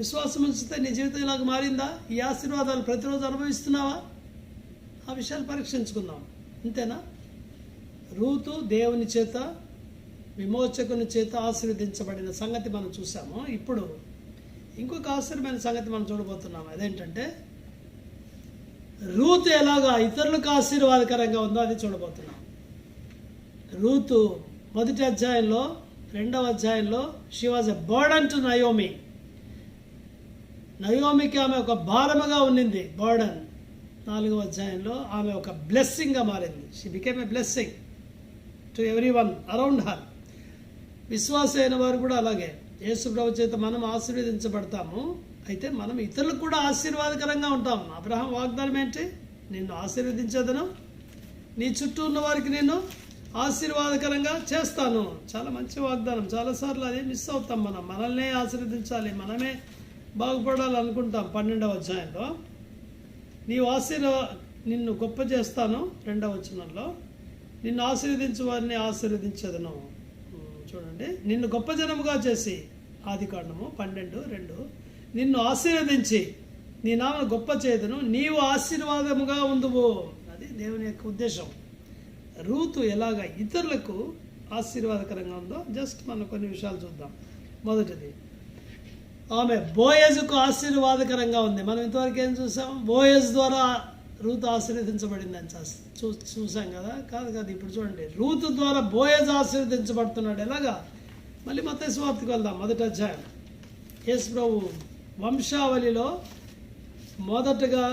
A: విశ్వాసం ఉంచితే నీ జీవితం ఇలాగ మారిందా? ఈ ఆశీర్వాదాలు ప్రతిరోజు అనుభవిస్తున్నావా? ఆ విషయాలు పరీక్షించుకుందాం. అంతేనా? రూతు దేవుని చేత, విమోచకుని చేత ఆశీర్వదించబడిన సంగతి మనం చూసాము. ఇప్పుడు ఇంకొక ఆశ్చర్యమైన సంగతి మనం చూడబోతున్నాం. అదేంటంటే, రూతు ఎలాగా ఇతరులకు ఆశీర్వాదకరంగా ఉందో అది చూడబోతున్నాం. రూతు 1వ అధ్యాయంలో, 2వ అధ్యాయంలో she was a burden to Naomi. నయోమికి ఆమె ఒక భారముగా ఉన్నింది, బర్డన్. 4వ అధ్యాయంలో ఆమె ఒక బ్లెస్సింగ్గా మారింది. She became a blessing to every one around her. విశ్వాస అయిన వారు కూడా అలాగే. యేసు ప్రభు చేత మనం ఆశీర్వదించబడతాము. అయితే మనం ఇతరులకు కూడా ఆశీర్వాదకరంగా ఉంటాం. అబ్రహాం వాగ్దానం ఏంటి? నిన్ను ఆశీర్వదించేదను, నీ చుట్టూ ఉన్న వారికి నేను ఆశీర్వాదకరంగా చేస్తాను. చాలా మంచి వాగ్దానం. చాలాసార్లు అదే మిస్ అవుతాం. మనల్నే ఆశీర్వదించాలి, మనమే బాగుపడాలనుకుంటాం. 12వ అధ్యాయంలో నిన్ను గొప్ప చేస్తాను. 2వ వచనంలో నిన్ను ఆశీర్వదించు వారిని ఆశీర్వదించదను. చూడండి, నిన్ను గొప్ప జనముగా చేసి, ఆదికాండము 12:2, నిన్ను ఆశీర్వదించి నీ నామను గొప్ప చేయదును, నీవు ఆశీర్వాదముగా ఉందువు. అది దేవుని యొక్క ఉద్దేశం. రూతు ఎలాగ ఇతరులకు ఆశీర్వాదకరంగా ఉందో జస్ట్ మనం కొన్ని విషయాలు చూద్దాం. మొదటిది, ఆమె బోయజుకు ఆశీర్వాదకరంగా ఉంది. మనం ఇంతవరకు ఏం చూసాం? బోయజ్ ద్వారా రూతు ఆశీర్వదించబడింది అని చూసాం కదా. కాదు ఇప్పుడు చూడండి, రూతు ద్వారా బోయజ్ ఆశీర్వదించబడుతున్నాడు. ఎలాగా? మళ్ళీ మత్తయి సువార్తకు వెళ్దాం. 1వ అధ్యాయం. యేసు ప్రభు వంశావళిలో మొదటగా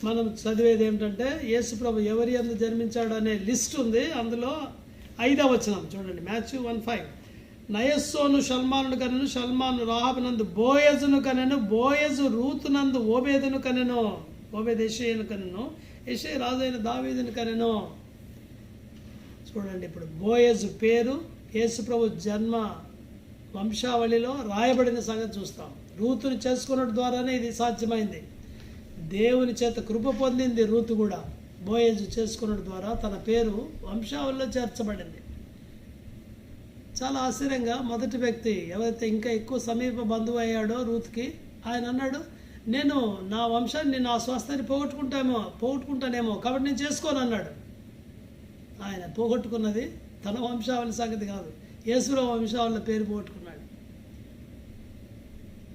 A: మనం చదివేది ఏమిటంటే, యేసు ప్రభు ఎవరి యందు జన్మించాడు అనే లిస్ట్ ఉంది. అందులో 5వ వచనం చూడండి, మాథ్యూ 1:5. నయస్సోను షల్మానును కనెను, షల్మాను రాహాబునందు బోయజును కనెను, బోయజు రూతునందు ఓబేదును కనెను, ఓబేద్ యెషయను కనెను, యెషయ రాజైన దావీదును కనెను. చూడండి, ఇప్పుడు బోయజు పేరు యేసు ప్రభు జన్మ వంశావళిలో రాయబడిన సంగతి చూస్తాం. రూతుని చేసుకున్న ద్వారానే ఇది సాధ్యమైంది. దేవుని చేత కృప పొందింది రూతు కూడా. బోయజు చేసుకున్న ద్వారా తన పేరు వంశావళిలో చేర్చబడింది. చాలా ఆశ్చర్యంగా మొదటి వ్యక్తి ఎవరైతే ఇంకా ఎక్కువ సమీప బంధువు అయ్యాడో రూత్కి, ఆయన అన్నాడు, నేను నా వంశాన్ని నా స్వాస్థాన్ని పోగొట్టుకుంటానేమో కాబట్టి నేను చేసుకోను అన్నాడు. ఆయన పోగొట్టుకున్నది తన వంశావళి సంగతి కాదు, యేసురావు వంశావళిలో పేరు పోగొట్టుకున్నాడు.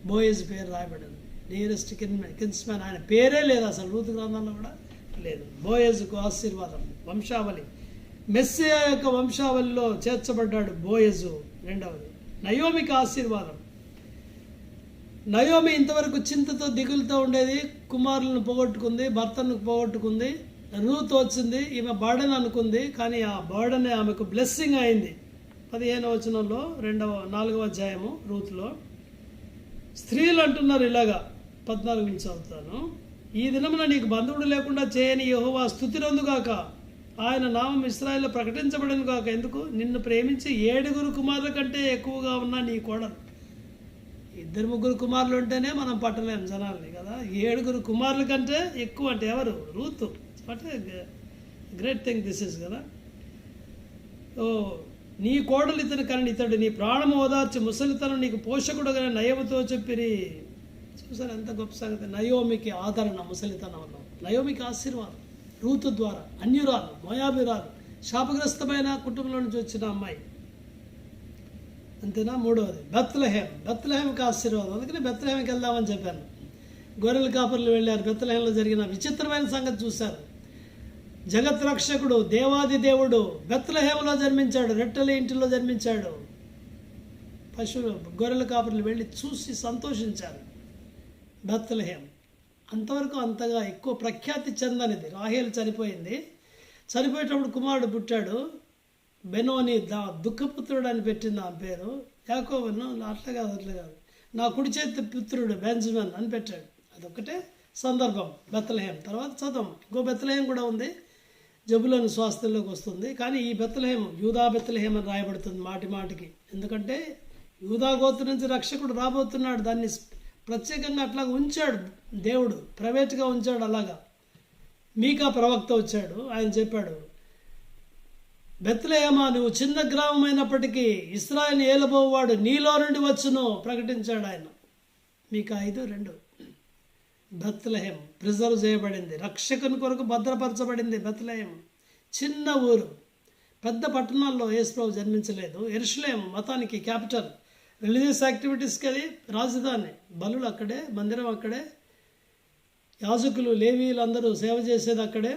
A: బోయజ్ పేరు రాయబడింది, నియరెస్ట్ కిన్స్మ్యాన్. ఆయన పేరే లేదు అసలు, రూతు గ్రంథంలో కూడా లేదు. బోయజ్కు ఆశీర్వాదం, వంశావళి. మెస్సియా యొక్క వంశావళిలో చేర్చబడ్డాడు బోయజు. రెండవది నయోమికి ఆశీర్వాదం. నయోమి ఇంతవరకు చింతతో దిగులుతో ఉండేది, కుమారులను పోగొట్టుకుంది, భర్తను పోగొట్టుకుంది. రూత్ వచ్చింది, ఈమె బర్డెన్ అనుకుంది, కానీ ఆ బర్డెన్ ఆమెకు బ్లెస్సింగ్ అయింది. 15వ వచనంలో 4వ అధ్యాయము రూత్లో స్త్రీలు అంటున్నారు ఇలాగా, 14 నుంచి చదువుతాను. ఈ దినమున నీకు బంధువుడు లేకుండా చేయని యెహోవా స్తుతినందుగాక, ఆయన నామం ఇశ్రాయేలులో ప్రకటించబడను కాక. ఎందుకు? నిన్ను ప్రేమించి 7 కుమారుల కంటే ఎక్కువగా ఉన్న నీ కోడలు. 2-3 కుమారులు ఉంటేనే మనం పట్టలేము జనాల్ని కదా. 7 కుమారుల కంటే ఎక్కువ అంటే ఎవరు? Ruth. What great thing this is కదా. ఓ నీ కోడలు ఇతను కనని, ఇతడు నీ ప్రాణము ఓదార్చి ముసలితనం నీకు పోషకుడుగా నయముతో చెప్పిరి. చూసారు ఎంత గొప్ప సంగతి. నయోమికి ఆదరణ ముసలితనంలో, నయోమికి ఆశీర్వాదం. రూతు ద్వారా అన్యురాలు, మోయాబిరాలు, శాపగ్రస్తమైన కుటుంబంలో నుంచి వచ్చిన అమ్మాయి. అంతేనా? 3వది బెత్లెహేంకి ఆశీర్వాదం. అందుకని బెత్లెహేంకి వెళ్దామని చెప్పాను. గొర్రెల కాపర్లు వెళ్ళారు, బెత్లెహేంలో జరిగిన విచిత్రమైన సంగతి చూశారు. జగత్ రక్షకుడు, దేవాది దేవుడు బెత్లెహేంలో జన్మించాడు, రెట్టెల ఇంటిలో జన్మించాడు. పశువులు, గొర్రెల కాపర్లు వెళ్ళి చూసి సంతోషించారు. బెత్లెహేం అంతవరకు అంతగా ఎక్కువ ప్రఖ్యాతి చెందనిది. రాహేలు చనిపోయింది, చనిపోయేటప్పుడు కుమారుడు పుట్టాడు, బెనోని దుఃఖపుత్రుడు అని పెట్టింది ఆ పేరు. యాకోబును అట్లా కాదు, నా కుడి చేతి పుత్రుడు బెంజమిన్ అని పెట్టాడు. అదొక్కటే సందర్భం బెత్లెహేం. తర్వాత చదవం, ఇంకో బెత్లెహేం కూడా ఉంది, జబులోని స్వాస్థ్యంలోకి వస్తుంది. కానీ ఈ బెత్లెహేం యూదా బెత్లెహేం అని రాయబడుతుంది మాటి మాటికి. ఎందుకంటే యూదా గోత్రం నుంచి రక్షకుడు రాబోతున్నాడు, దాన్ని ప్రత్యేకంగా అట్లా ఉంచాడు దేవుడు, ప్రైవేట్గా ఉంచాడు. అలాగా మీకా ప్రవక్త వచ్చాడు, ఆయన చెప్పాడు, బెత్లెహేమా నువ్వు చిన్న గ్రామం అయినప్పటికీ ఇశ్రాయేలుని ఏలబోవాడు నీలో నుండి వచ్చును ప్రకటించాడు ఆయన. మీకా 5:2. బెత్లెహేం ప్రిజర్వ్ చేయబడింది, రక్షకుని కొరకు భద్రపరచబడింది. బెత్లెహేం చిన్న ఊరు, పెద్ద పట్టణాల్లో యేసు ప్రభు జన్మించలేదు. యెరూషలేము మతానికి క్యాపిటల్, రిలీజియస్ యాక్టివిటీస్కి అది రాజధాని. బలులు అక్కడే, మందిరం అక్కడే, యాజకులు లేవీలు అందరూ సేవ చేసేది అక్కడే,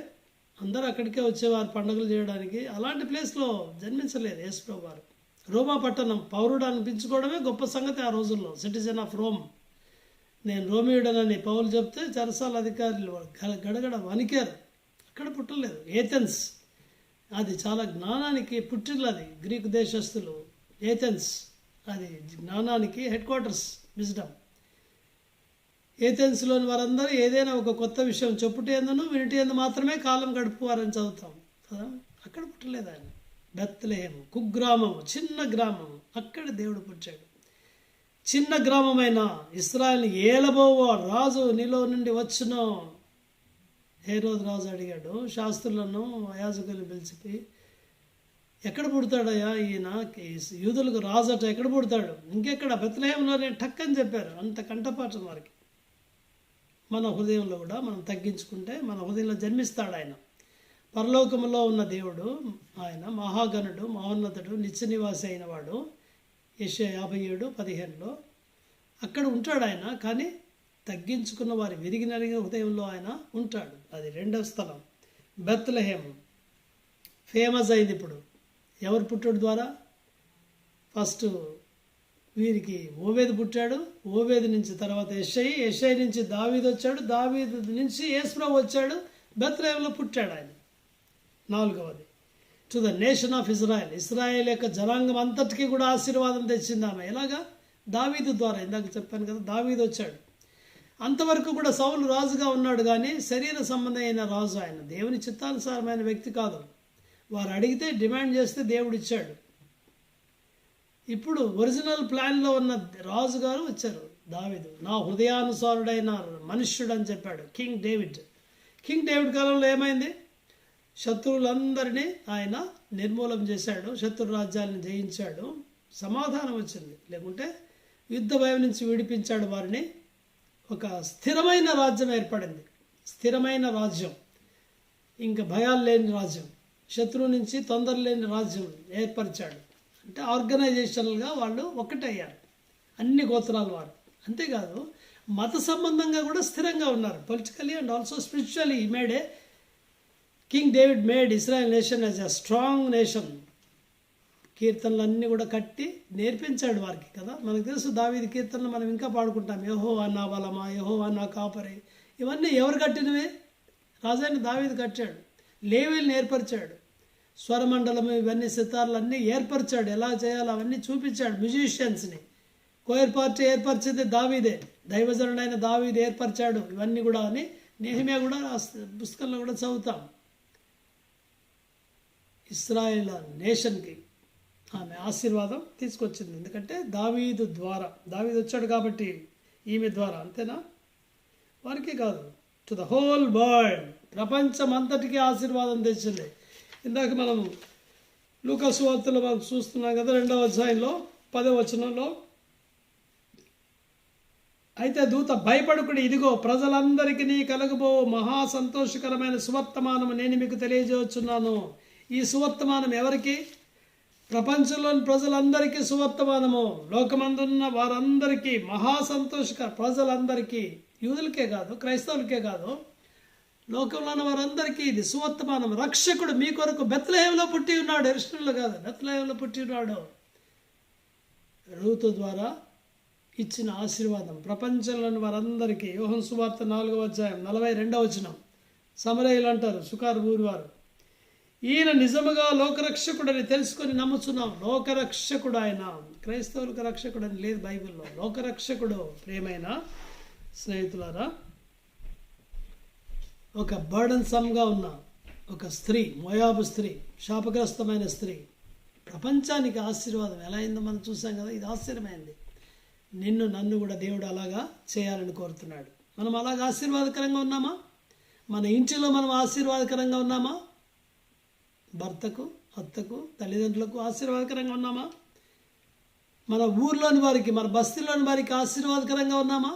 A: అందరూ అక్కడికే వచ్చేవారు పండుగలు చేయడానికి. అలాంటి ప్లేస్లో జన్మించలేదు యేసు ప్రభు వారు. రోమా పట్టణం, పౌరుడు అనిపించుకోవడమే గొప్ప సంగతి ఆ రోజుల్లో. సిటిజన్ ఆఫ్ రోమ్, నేను రోమియుడనని పౌలు చెప్తే చెరసాల అధికారులు గడగడ వణికారు. అక్కడ పుట్టలేదు. ఏథెన్స్ అది చాలా జ్ఞానానికి పుట్టిల్లు, అది గ్రీకు దేశస్తులు. ఏథెన్స్ అది జ్ఞానానికి హెడ్ క్వార్టర్స్, విజ్డమ్. ఏథెన్స్లోని వారందరూ ఏదైనా ఒక కొత్త విషయం చెప్పుటేందును వినిటేందు మాత్రమే కాలం గడుపువారని చదువుతాం కదా. అక్కడ పుట్టలేదు ఆయన. బెత్లెహేము కుగ్రామము, చిన్న గ్రామము, అక్కడ దేవుడు పుట్టాడు. చిన్న గ్రామమైన ఇశ్రాయేలుని ఏలబోవ రాజు నీలో నుండి వచ్చును. హేరోదు రాజు అడిగాడు శాస్త్రులను, యాజకులను పిలిచి, ఎక్కడ పుడతాడయ్యా ఈయన, యూదులకు రాజట ఎక్కడ పుడతాడు? ఇంకెక్కడ, బెత్లెహేంలోనే టక్కని చెప్పారు. అంత కంఠపాఠం వారికి. మన హృదయంలో కూడా మనం తగ్గించుకుంటే మన హృదయంలో జన్మిస్తాడు ఆయన. పరలోకములో ఉన్న దేవుడు ఆయన మహాగణుడు, మహోన్నతుడు, నిత్య నివాసి అయిన వాడు. యెషయా 57:15 అక్కడ ఉంటాడు ఆయన. కానీ తగ్గించుకున్న వారి విరిగి నలిగిన హృదయంలో ఆయన ఉంటాడు. అది రెండవ స్థలం. బెత్లెహేము ఫేమస్ అయింది. ఇప్పుడు ఎవరు పుట్టుడు ద్వారా? ఫస్ట్ వీరికి ఓబేదు పుట్టాడు. ఓబేదు నుంచి తర్వాత యెషయి నుంచి దావీదు వచ్చాడు. దావీదు నుంచి యేసుప్రభు వచ్చాడు. బెత్లెహేములో పుట్టాడు ఆయన. నాలుగవది to the nation of Israel. Israel యొక్క జనాంగం అంతటికీ కూడా ఆశీర్వాదం తెచ్చింది ఆమె. ఎలాగా? దావీదు ద్వారా. ఇందాక చెప్పాను కదా, దావీదు వచ్చాడు. అంతవరకు కూడా సౌలు రాజుగా ఉన్నాడు, కానీ శరీర సంబంధమైన రాజు. ఆయన దేవుని చిత్తానుసారమైన వ్యక్తి కాదు. వారు అడిగితే, డిమాండ్ చేస్తే దేవుడు ఇచ్చాడు. ఇప్పుడు ఒరిజినల్ ప్లాన్లో ఉన్న రాజు గారు వచ్చారు, దావీదు. నా హృదయానుసారుడైన మనుష్యుడు అని చెప్పాడు కింగ్ డేవిడ్. కింగ్ డేవిడ్ కాలంలో ఏమైంది? శత్రువులందరినీ ఆయన నిర్మూలం చేశాడు, శత్రు రాజ్యాలను జయించాడు, సమాధానం వచ్చింది. లేకుంటే యుద్ధ భయం నుంచి విడిపించాడు వారిని. ఒక స్థిరమైన రాజ్యం ఏర్పడింది, స్థిరమైన రాజ్యం, ఇంకా భయాలు లేని రాజ్యం, శత్రువు నుంచి తొందర లేని రాజ్యం ఏర్పరిచాడు. అంటే ఆర్గనైజేషనల్గా వాళ్ళు ఒక్కటయ్యారు, అన్ని గోత్రాల వారు. అంతేకాదు మత సంబంధంగా కూడా స్థిరంగా ఉన్నారు. Politically and also spiritually made a king David made Israel nation as a strong nation. కీర్తనలన్నీ కూడా కట్టి నేర్పించాడు వారికి కదా. మనకు తెలుసు దావీదు కీర్తనలు మనం ఇంకా పాడుకుంటాం. యెహోవా నా బలమా, యెహోవా నా కాపరి. ఇవన్నీ ఎవరు కట్టినవే? రాజైన దావీదు కట్టాడు. లేవీల్ని ఏర్పరిచాడు, స్వరమండలం ఇవన్నీ సితార్లు అన్నీ ఏర్పరిచాడు. ఎలా చేయాలో అవన్నీ చూపించాడు. మ్యూజిషియన్స్ని, కోయర్ పార్టీ ఏర్పరిచేది దావీదే, దైవజనుడైన దావీదు ఏర్పరిచాడు. ఇవన్నీ కూడా అని నెహెమ్యా కూడా పుస్తకంలో కూడా చదువుతాం. ఇశ్రాయేల్ నేషన్కి ఆమె ఆశీర్వాదం తీసుకొచ్చింది. ఎందుకంటే దావీదు ద్వారా, దావీదు వచ్చాడు కాబట్టి ఈమె ద్వారా. అంతేనా? వారికి కాదు, టు ద హోల్ వరల్డ్, ప్రపంచం అంతటికీ ఆశీర్వాదం తెచ్చింది. ఇందాక మనం లూకా సువార్తలో మనం చూస్తున్నాం కదా, 2వ అధ్యాయంలో 10వ వచనంలో, అయితే దూత భయపడకుడి, ఇదిగో ప్రజలందరికీ కలుగబో మహా సంతోషకరమైన సువర్తమానము నేను మీకు తెలియజేస్తున్నాను. ఈ సువర్తమానం ఎవరికి? ప్రపంచంలోని ప్రజలందరికీ సువర్తమానము. లోకమందున్న వారందరికీ మహా సంతోషకర, ప్రజలందరికీ, యూదులకే కాదు, క్రైస్తవులకే కాదు, లోకంలో ఉన్న వారందరికీ ఇది సువర్తమానం. రక్షకుడు మీ కొరకు బెత్లెహేములో పుట్టి ఉన్నాడు. ఎరుషలేములో కాదు, బెత్లెహేములో పుట్టి ఉన్నాడు. రూతు ద్వారా ఇచ్చిన ఆశీర్వాదం ప్రపంచంలోని వారందరికీ. యోహన్ సువార్త 4వ అధ్యాయం 42వ వచనం. సమరయులు అంటారు, సుకారు ఊరి వారు, ఈయన నిజముగా లోకరక్షకుడని తెలుసుకొని నమ్ముచున్నాం. లోకరక్షకుడు ఆయన. క్రైస్తవులకు రక్షకుడు అని లేదు బైబిల్లో, లోకరక్షకుడు. ప్రియమైన స్నేహితులారా, ఒక బర్డన్సమ్గా ఉన్న ఒక స్త్రీ, మోయాబు స్త్రీ, శాపగ్రస్తమైన స్త్రీ, ప్రపంచానికి ఆశీర్వాదం ఎలా అయిందో మనం చూసాం కదా. ఇది ఆశ్చర్యమైంది. నిన్ను నన్ను కూడా దేవుడు అలాగా చేయాలని కోరుతున్నాడు. మనం అలాగా ఆశీర్వాదకరంగా ఉన్నామా? మన ఇంటిలో మనం ఆశీర్వాదకరంగా ఉన్నామా? భర్తకు, అత్తకు, తల్లిదండ్రులకు ఆశీర్వాదకరంగా ఉన్నామా? మన ఊర్లోని వారికి, మన బస్తీలోని వారికి ఆశీర్వాదకరంగా ఉన్నామా?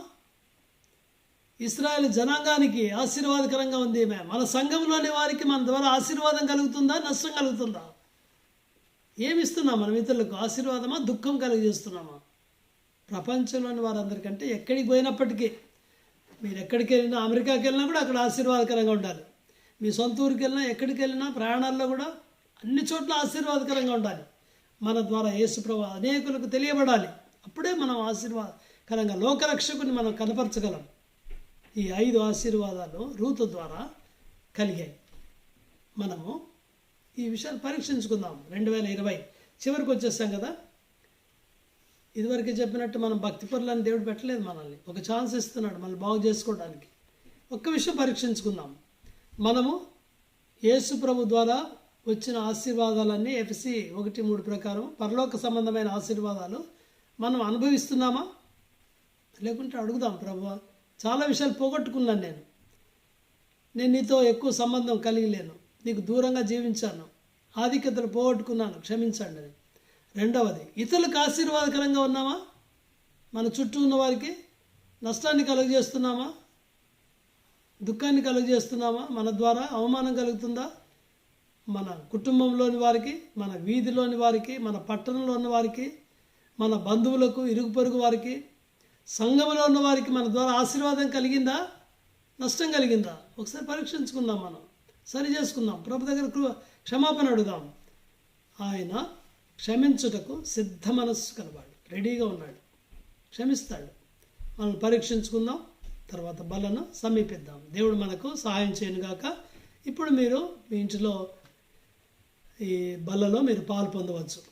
A: ఇశ్రాయేల్ జనాంగానికి ఆశీర్వాదకరంగా ఉంది. మన సంఘంలోని వారికి మన ద్వారా ఆశీర్వాదం కలుగుతుందా, నష్టం కలుగుతుందా? ఏమిస్తున్నాం మనం ఇతరులకు? ఆశీర్వాదమా, దుఃఖం కలిగిస్తున్నామా? ప్రపంచంలోని వారందరికంటే ఎక్కడికి పోయినప్పటికీ, మీరు ఎక్కడికి వెళ్ళినా, అమెరికాకి వెళ్ళినా కూడా అక్కడ ఆశీర్వాదకరంగా ఉండాలి. మీ సొంత ఊరికి వెళ్ళినా, ఎక్కడికి వెళ్ళినా, ప్రయాణాల్లో కూడా అన్ని చోట్ల ఆశీర్వాదకరంగా ఉండాలి. మన ద్వారా యేసుప్రభు అనేకులకు తెలియబడాలి. అప్పుడే మనం ఆశీర్వాదకరంగా లోకరక్షకుని మనం కనపరచగలం. ఈ 5 ఆశీర్వాదాలు రూతు ద్వారా కలిగాయి. మనము ఈ విషయాలు పరీక్షించుకుందాం. 2020 చివరికి వచ్చేసాం కదా. ఇదివరకే చెప్పినట్టు మనం భక్తి పరులని దేవుడు పెట్టలేదు మనల్ని. ఒక ఛాన్స్ ఇస్తున్నాడు మనల్ని బాగు చేసుకోవడానికి. ఒక్క విషయం పరీక్షించుకుందాం. మనము యేసు ప్రభు ద్వారా వచ్చిన ఆశీర్వాదాలన్నీ ఎఫెసీ 1:3 ప్రకారం పరలోక సంబంధమైన ఆశీర్వాదాలు మనం అనుభవిస్తున్నామా? లేకుంటే అడుగుదాం, ప్రభువా చాలా విషయాలు పోగొట్టుకున్నాను, నేను నీతో ఎక్కువ సంబంధం కలిగి లేను, నీకు దూరంగా జీవించాను, ఆధిక్యతలు పోగొట్టుకున్నాను, క్షమించండి అని. రెండవది, ఇతరులకు ఆశీర్వాదకరంగా ఉన్నామా? మన చుట్టూ ఉన్న వారికి నష్టాన్ని కలుగజేస్తున్నామా, దుఃఖాన్ని కలుగజేస్తున్నామా? మన ద్వారా అవమానం కలుగుతుందా? మన కుటుంబంలోని వారికి, మన వీధిలోని వారికి, మన పట్టణంలో ఉన్న వారికి, మన బంధువులకు, ఇరుగు పొరుగు వారికి, సంఘంలో ఉన్న వారికి మన ద్వారా ఆశీర్వాదం కలిగిందా, నష్టం కలిగిందా? ఒకసారి పరీక్షించుకుందాం, మనం సరి చేసుకుందాం, ప్రభు దగ్గర క్షమాపణ అడుగుదాం. ఆయన క్షమించుటకు సిద్ధ మనస్సు కలవాడు, రెడీగా ఉన్నాడు, క్షమిస్తాడు. మనం పరీక్షించుకుందాం, తర్వాత బలను సమీపిద్దాం. దేవుడు మనకు సహాయం చేయను గాక. ఇప్పుడు మీరు మీ ఇంటిలో ఈ బలలో మీరు పాలు పొందవచ్చు.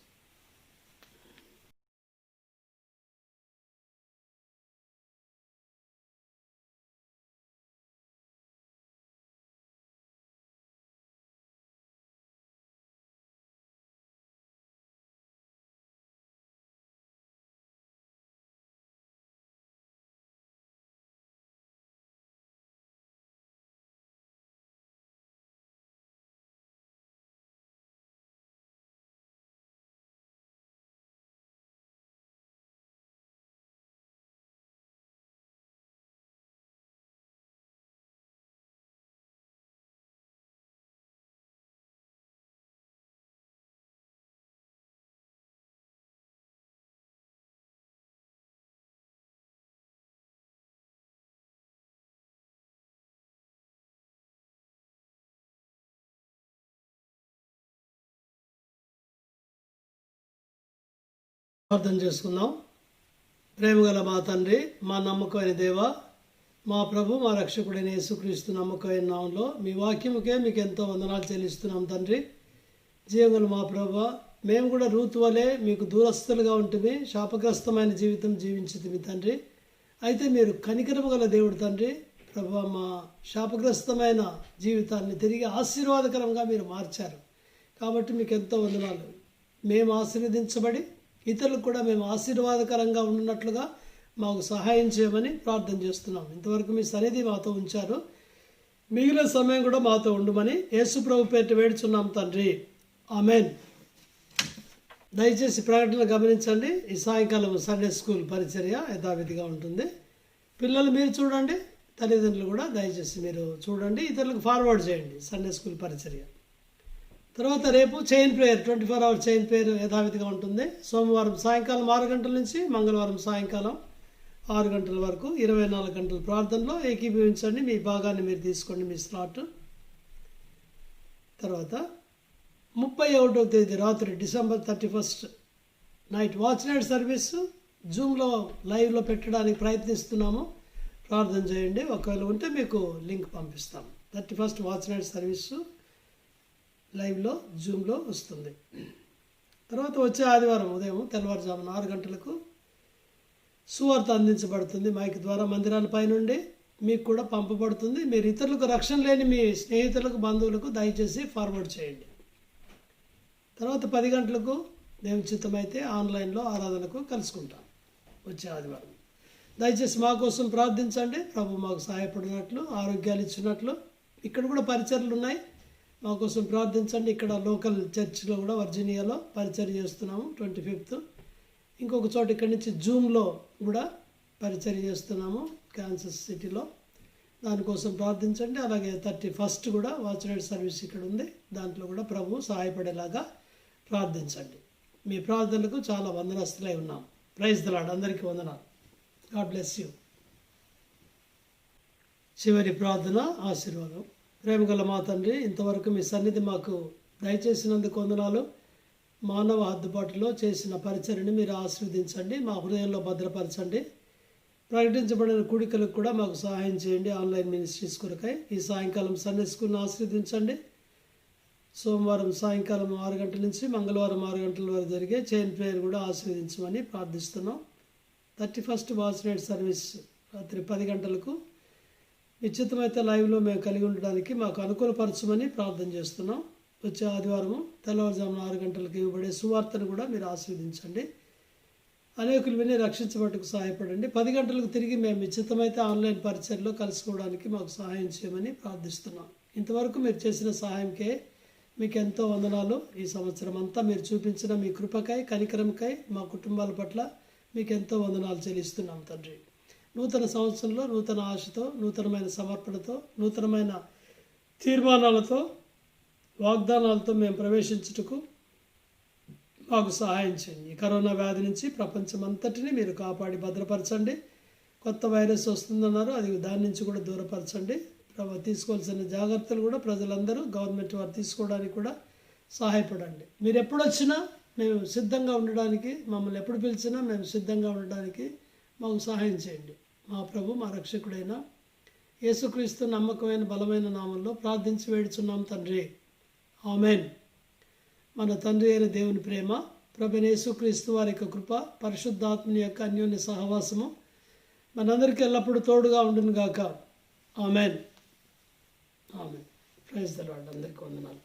A: ప్రార్థన చేసుకుందాం. ప్రేమగల మా తండ్రి, మా నమ్మకమైన దేవ, మా ప్రభు, మా రక్షకుడైన యేసుక్రీస్తు నమ్మకమైన నామంలో మీ వాక్యముకే మీకు ఎంతో వందనాలు చెల్లిస్తున్నాం తండ్రి. జీవగల మా ప్రభు, మేము కూడా రూతు వలె మీకు దూరస్తులుగా ఉంటుంది, శాపగ్రస్తమైన జీవితం జీవించుతుంది తండ్రి. అయితే మీరు కనికరము గల దేవుడు తండ్రి. ప్రభు, మా శాపగ్రస్తమైన జీవితాన్ని తిరిగి ఆశీర్వాదకరంగా మీరు మార్చారు. కాబట్టి మీకు ఎంతో వందనాలు. మేము ఆశీర్వదించబడి ఇతరులకు కూడా మేము ఆశీర్వాదకరంగా ఉన్నట్లుగా మాకు సహాయం చేయమని ప్రార్థన చేస్తున్నాం. ఇంతవరకు మీ సన్నిధి మాతో ఉంచారు, మిగిలిన సమయం కూడా మాతో ఉండమని యేసు ప్రభు పేరిట వేడుచున్నాం తండ్రి. ఆమెన్. దయచేసి ప్రకటనలు గమనించండి. ఈ సాయంకాలం సండే స్కూల్ పరిచర్య యథావిధిగా ఉంటుంది. పిల్లలు మీరు చూడండి, తల్లిదండ్రులు కూడా దయచేసి మీరు చూడండి, ఇతరులకు ఫార్వర్డ్ చేయండి సండే స్కూల్ పరిచర్య. తర్వాత రేపు chain prayer, 24 hours chain prayer యథావిధిగా ఉంటుంది. సోమవారం సాయంకాలం 6 గంటల నుంచి మంగళవారం సాయంకాలం 6 గంటల వరకు 24 గంటల ప్రార్థనలో ఏకీభవించండి. మీ భాగాన్ని మీరు తీసుకోండి, మీ స్లాట్. తర్వాత 31వ తేదీ రాత్రి December 31st night watch night service జూమ్లో లైవ్లో పెట్టడానికి ప్రయత్నిస్తున్నాము. ప్రార్థన చేయండి. ఒకవేళ ఉంటే మీకు లింక్ పంపిస్తాం. 31st వాచ్ నైట్ సర్వీసు లైవ్లో జూమ్లో వస్తుంది. తర్వాత వచ్చే ఆదివారం ఉదయం తెల్లవారుజామున 6 గంటలకు సువార్త అందించబడుతుంది. మైక్ ద్వారా మందిరాల పైనుండి మీకు కూడా పంపబడుతుంది. మీరు ఇతరులకు రక్షణ లేని మీ స్నేహితులకు, బంధువులకు దయచేసి ఫార్వర్డ్ చేయండి. తర్వాత 10 గంటలకు దేవుని చిత్తమైతే ఆన్లైన్లో ఆరాధనకు కలుసుకుంటాం వచ్చే ఆదివారం. దయచేసి మా కోసం ప్రార్థించండి. ప్రభు మాకు సహాయపడినట్లు, ఆరోగ్యాలు ఇచ్చినట్లు. ఇక్కడ కూడా పరిచర్లు ఉన్నాయి, మా కోసం ప్రార్థించండి. ఇక్కడ లోకల్ చర్చ్లో కూడా వర్జీనియాలో పరిచర్య చేస్తున్నాము 25th. ఇంకొక చోట ఇక్కడి నుంచి జూమ్లో కూడా పరిచర్య చేస్తున్నాము కాన్సస్ సిటీలో. దానికోసం ప్రార్థించండి. అలాగే 31st కూడా వాచ్ నైట్ సర్వీస్ ఇక్కడ ఉంది, దాంట్లో కూడా ప్రభు సహాయపడేలాగా ప్రార్థించండి. మీ ప్రార్థనలకు చాలా వందనస్తులై ఉన్నాం. Praise the Lord. అందరికీ వందనాలు. God bless you. చివరి ప్రార్థన, ఆశీర్వాదం. ప్రేమగల మా తండ్రి, ఇంతవరకు మీ సన్నిధి మాకు దయచేసినందుకు వందనాలు. మానవ హద్దుబాటులో చేసిన పరిచర్ని మీరు ఆశీర్వదించండి, మా హృదయంలో భద్రపరచండి. ప్రకటించబడిన కూడికలకు కూడా మాకు సహాయం చేయండి. ఆన్లైన్ మినిస్ట్రీస్ కొరకై ఈ సాయంకాలం సండే స్కూల్ని ఆశీర్వదించండి. సోమవారం సాయంకాలం 6 గంటల నుంచి మంగళవారం 6 గంటల వరకు జరిగే చైన్ ప్రేయర్ కూడా ఆశీర్వదించమని ప్రార్థిస్తున్నాం. 31st వాచ్ నైట్ సర్వీస్ రాత్రి 10 గంటలకు నిశ్చితమైతే లైవ్లో మేము కలిగి ఉండడానికి మాకు అనుకూలపరచమని ప్రార్థన చేస్తున్నాం. వచ్చే ఆదివారము తెల్లవారుజామున 6 గంటలకు ఇవ్వబడే సువార్తను కూడా మీరు ఆశీర్వదించండి. అనేకులు విని రక్షించబట్టుకు సహాయపడండి. 10 గంటలకు తిరిగి మేము నిశ్చితమైతే ఆన్లైన్ పరిచర్లో కలుసుకోవడానికి మాకు సహాయం చేయమని ప్రార్థిస్తున్నాం. ఇంతవరకు మీరు చేసిన సహాయంకే మీకు ఎంతో వందనాలు. ఈ సంవత్సరం అంతా మీరు చూపించిన మీ కృపకై, కనికరంకై మా కుటుంబాల పట్ల మీకు ఎంతో వందనాలు చెల్లిస్తున్నాం తండ్రి. నూతన సంవత్సరంలో నూతన ఆశతో, నూతనమైన సమర్పణతో, నూతనమైన తీర్మానాలతో, వాగ్దానాలతో మేము ప్రవేశించుటకు మాకు సహాయం చేయండి. ఈ కరోనా వ్యాధి నుంచి ప్రపంచమంతటిని మీరు కాపాడి భద్రపరచండి. కొత్త వైరస్ వస్తుందన్నారు, అది దాని నుంచి కూడా దూరపరచండి ప్రభు. తీసుకోవాల్సిన జాగ్రత్తలు కూడా ప్రజలందరూ గవర్నమెంట్ వారు తీసుకోవడానికి కూడా సహాయపడండి. మీరు ఎప్పుడు వచ్చినా మేము సిద్ధంగా ఉండడానికి, మమ్మల్ని ఎప్పుడు పిలిచినా మేము సిద్ధంగా ఉండడానికి మాకు సహాయం చేయండి. మా ప్రభు మా రక్షకుడైన యేసుక్రీస్తు నమ్మకమైన బలమైన నామంలో ప్రార్థించి వేడుచున్నాం తండ్రి, ఆమెన్. మన తండ్రి అయిన దేవుని ప్రేమ, ప్రభువైన యేసుక్రీస్తు వారి యొక్క కృప, పరిశుద్ధాత్మని యొక్క అన్యోన్య సహవాసము మనందరికీ ఎల్లప్పుడూ తోడుగా ఉండును గాక. Amen. Amen. Praise the Lord. అందరికీ వందనాలు.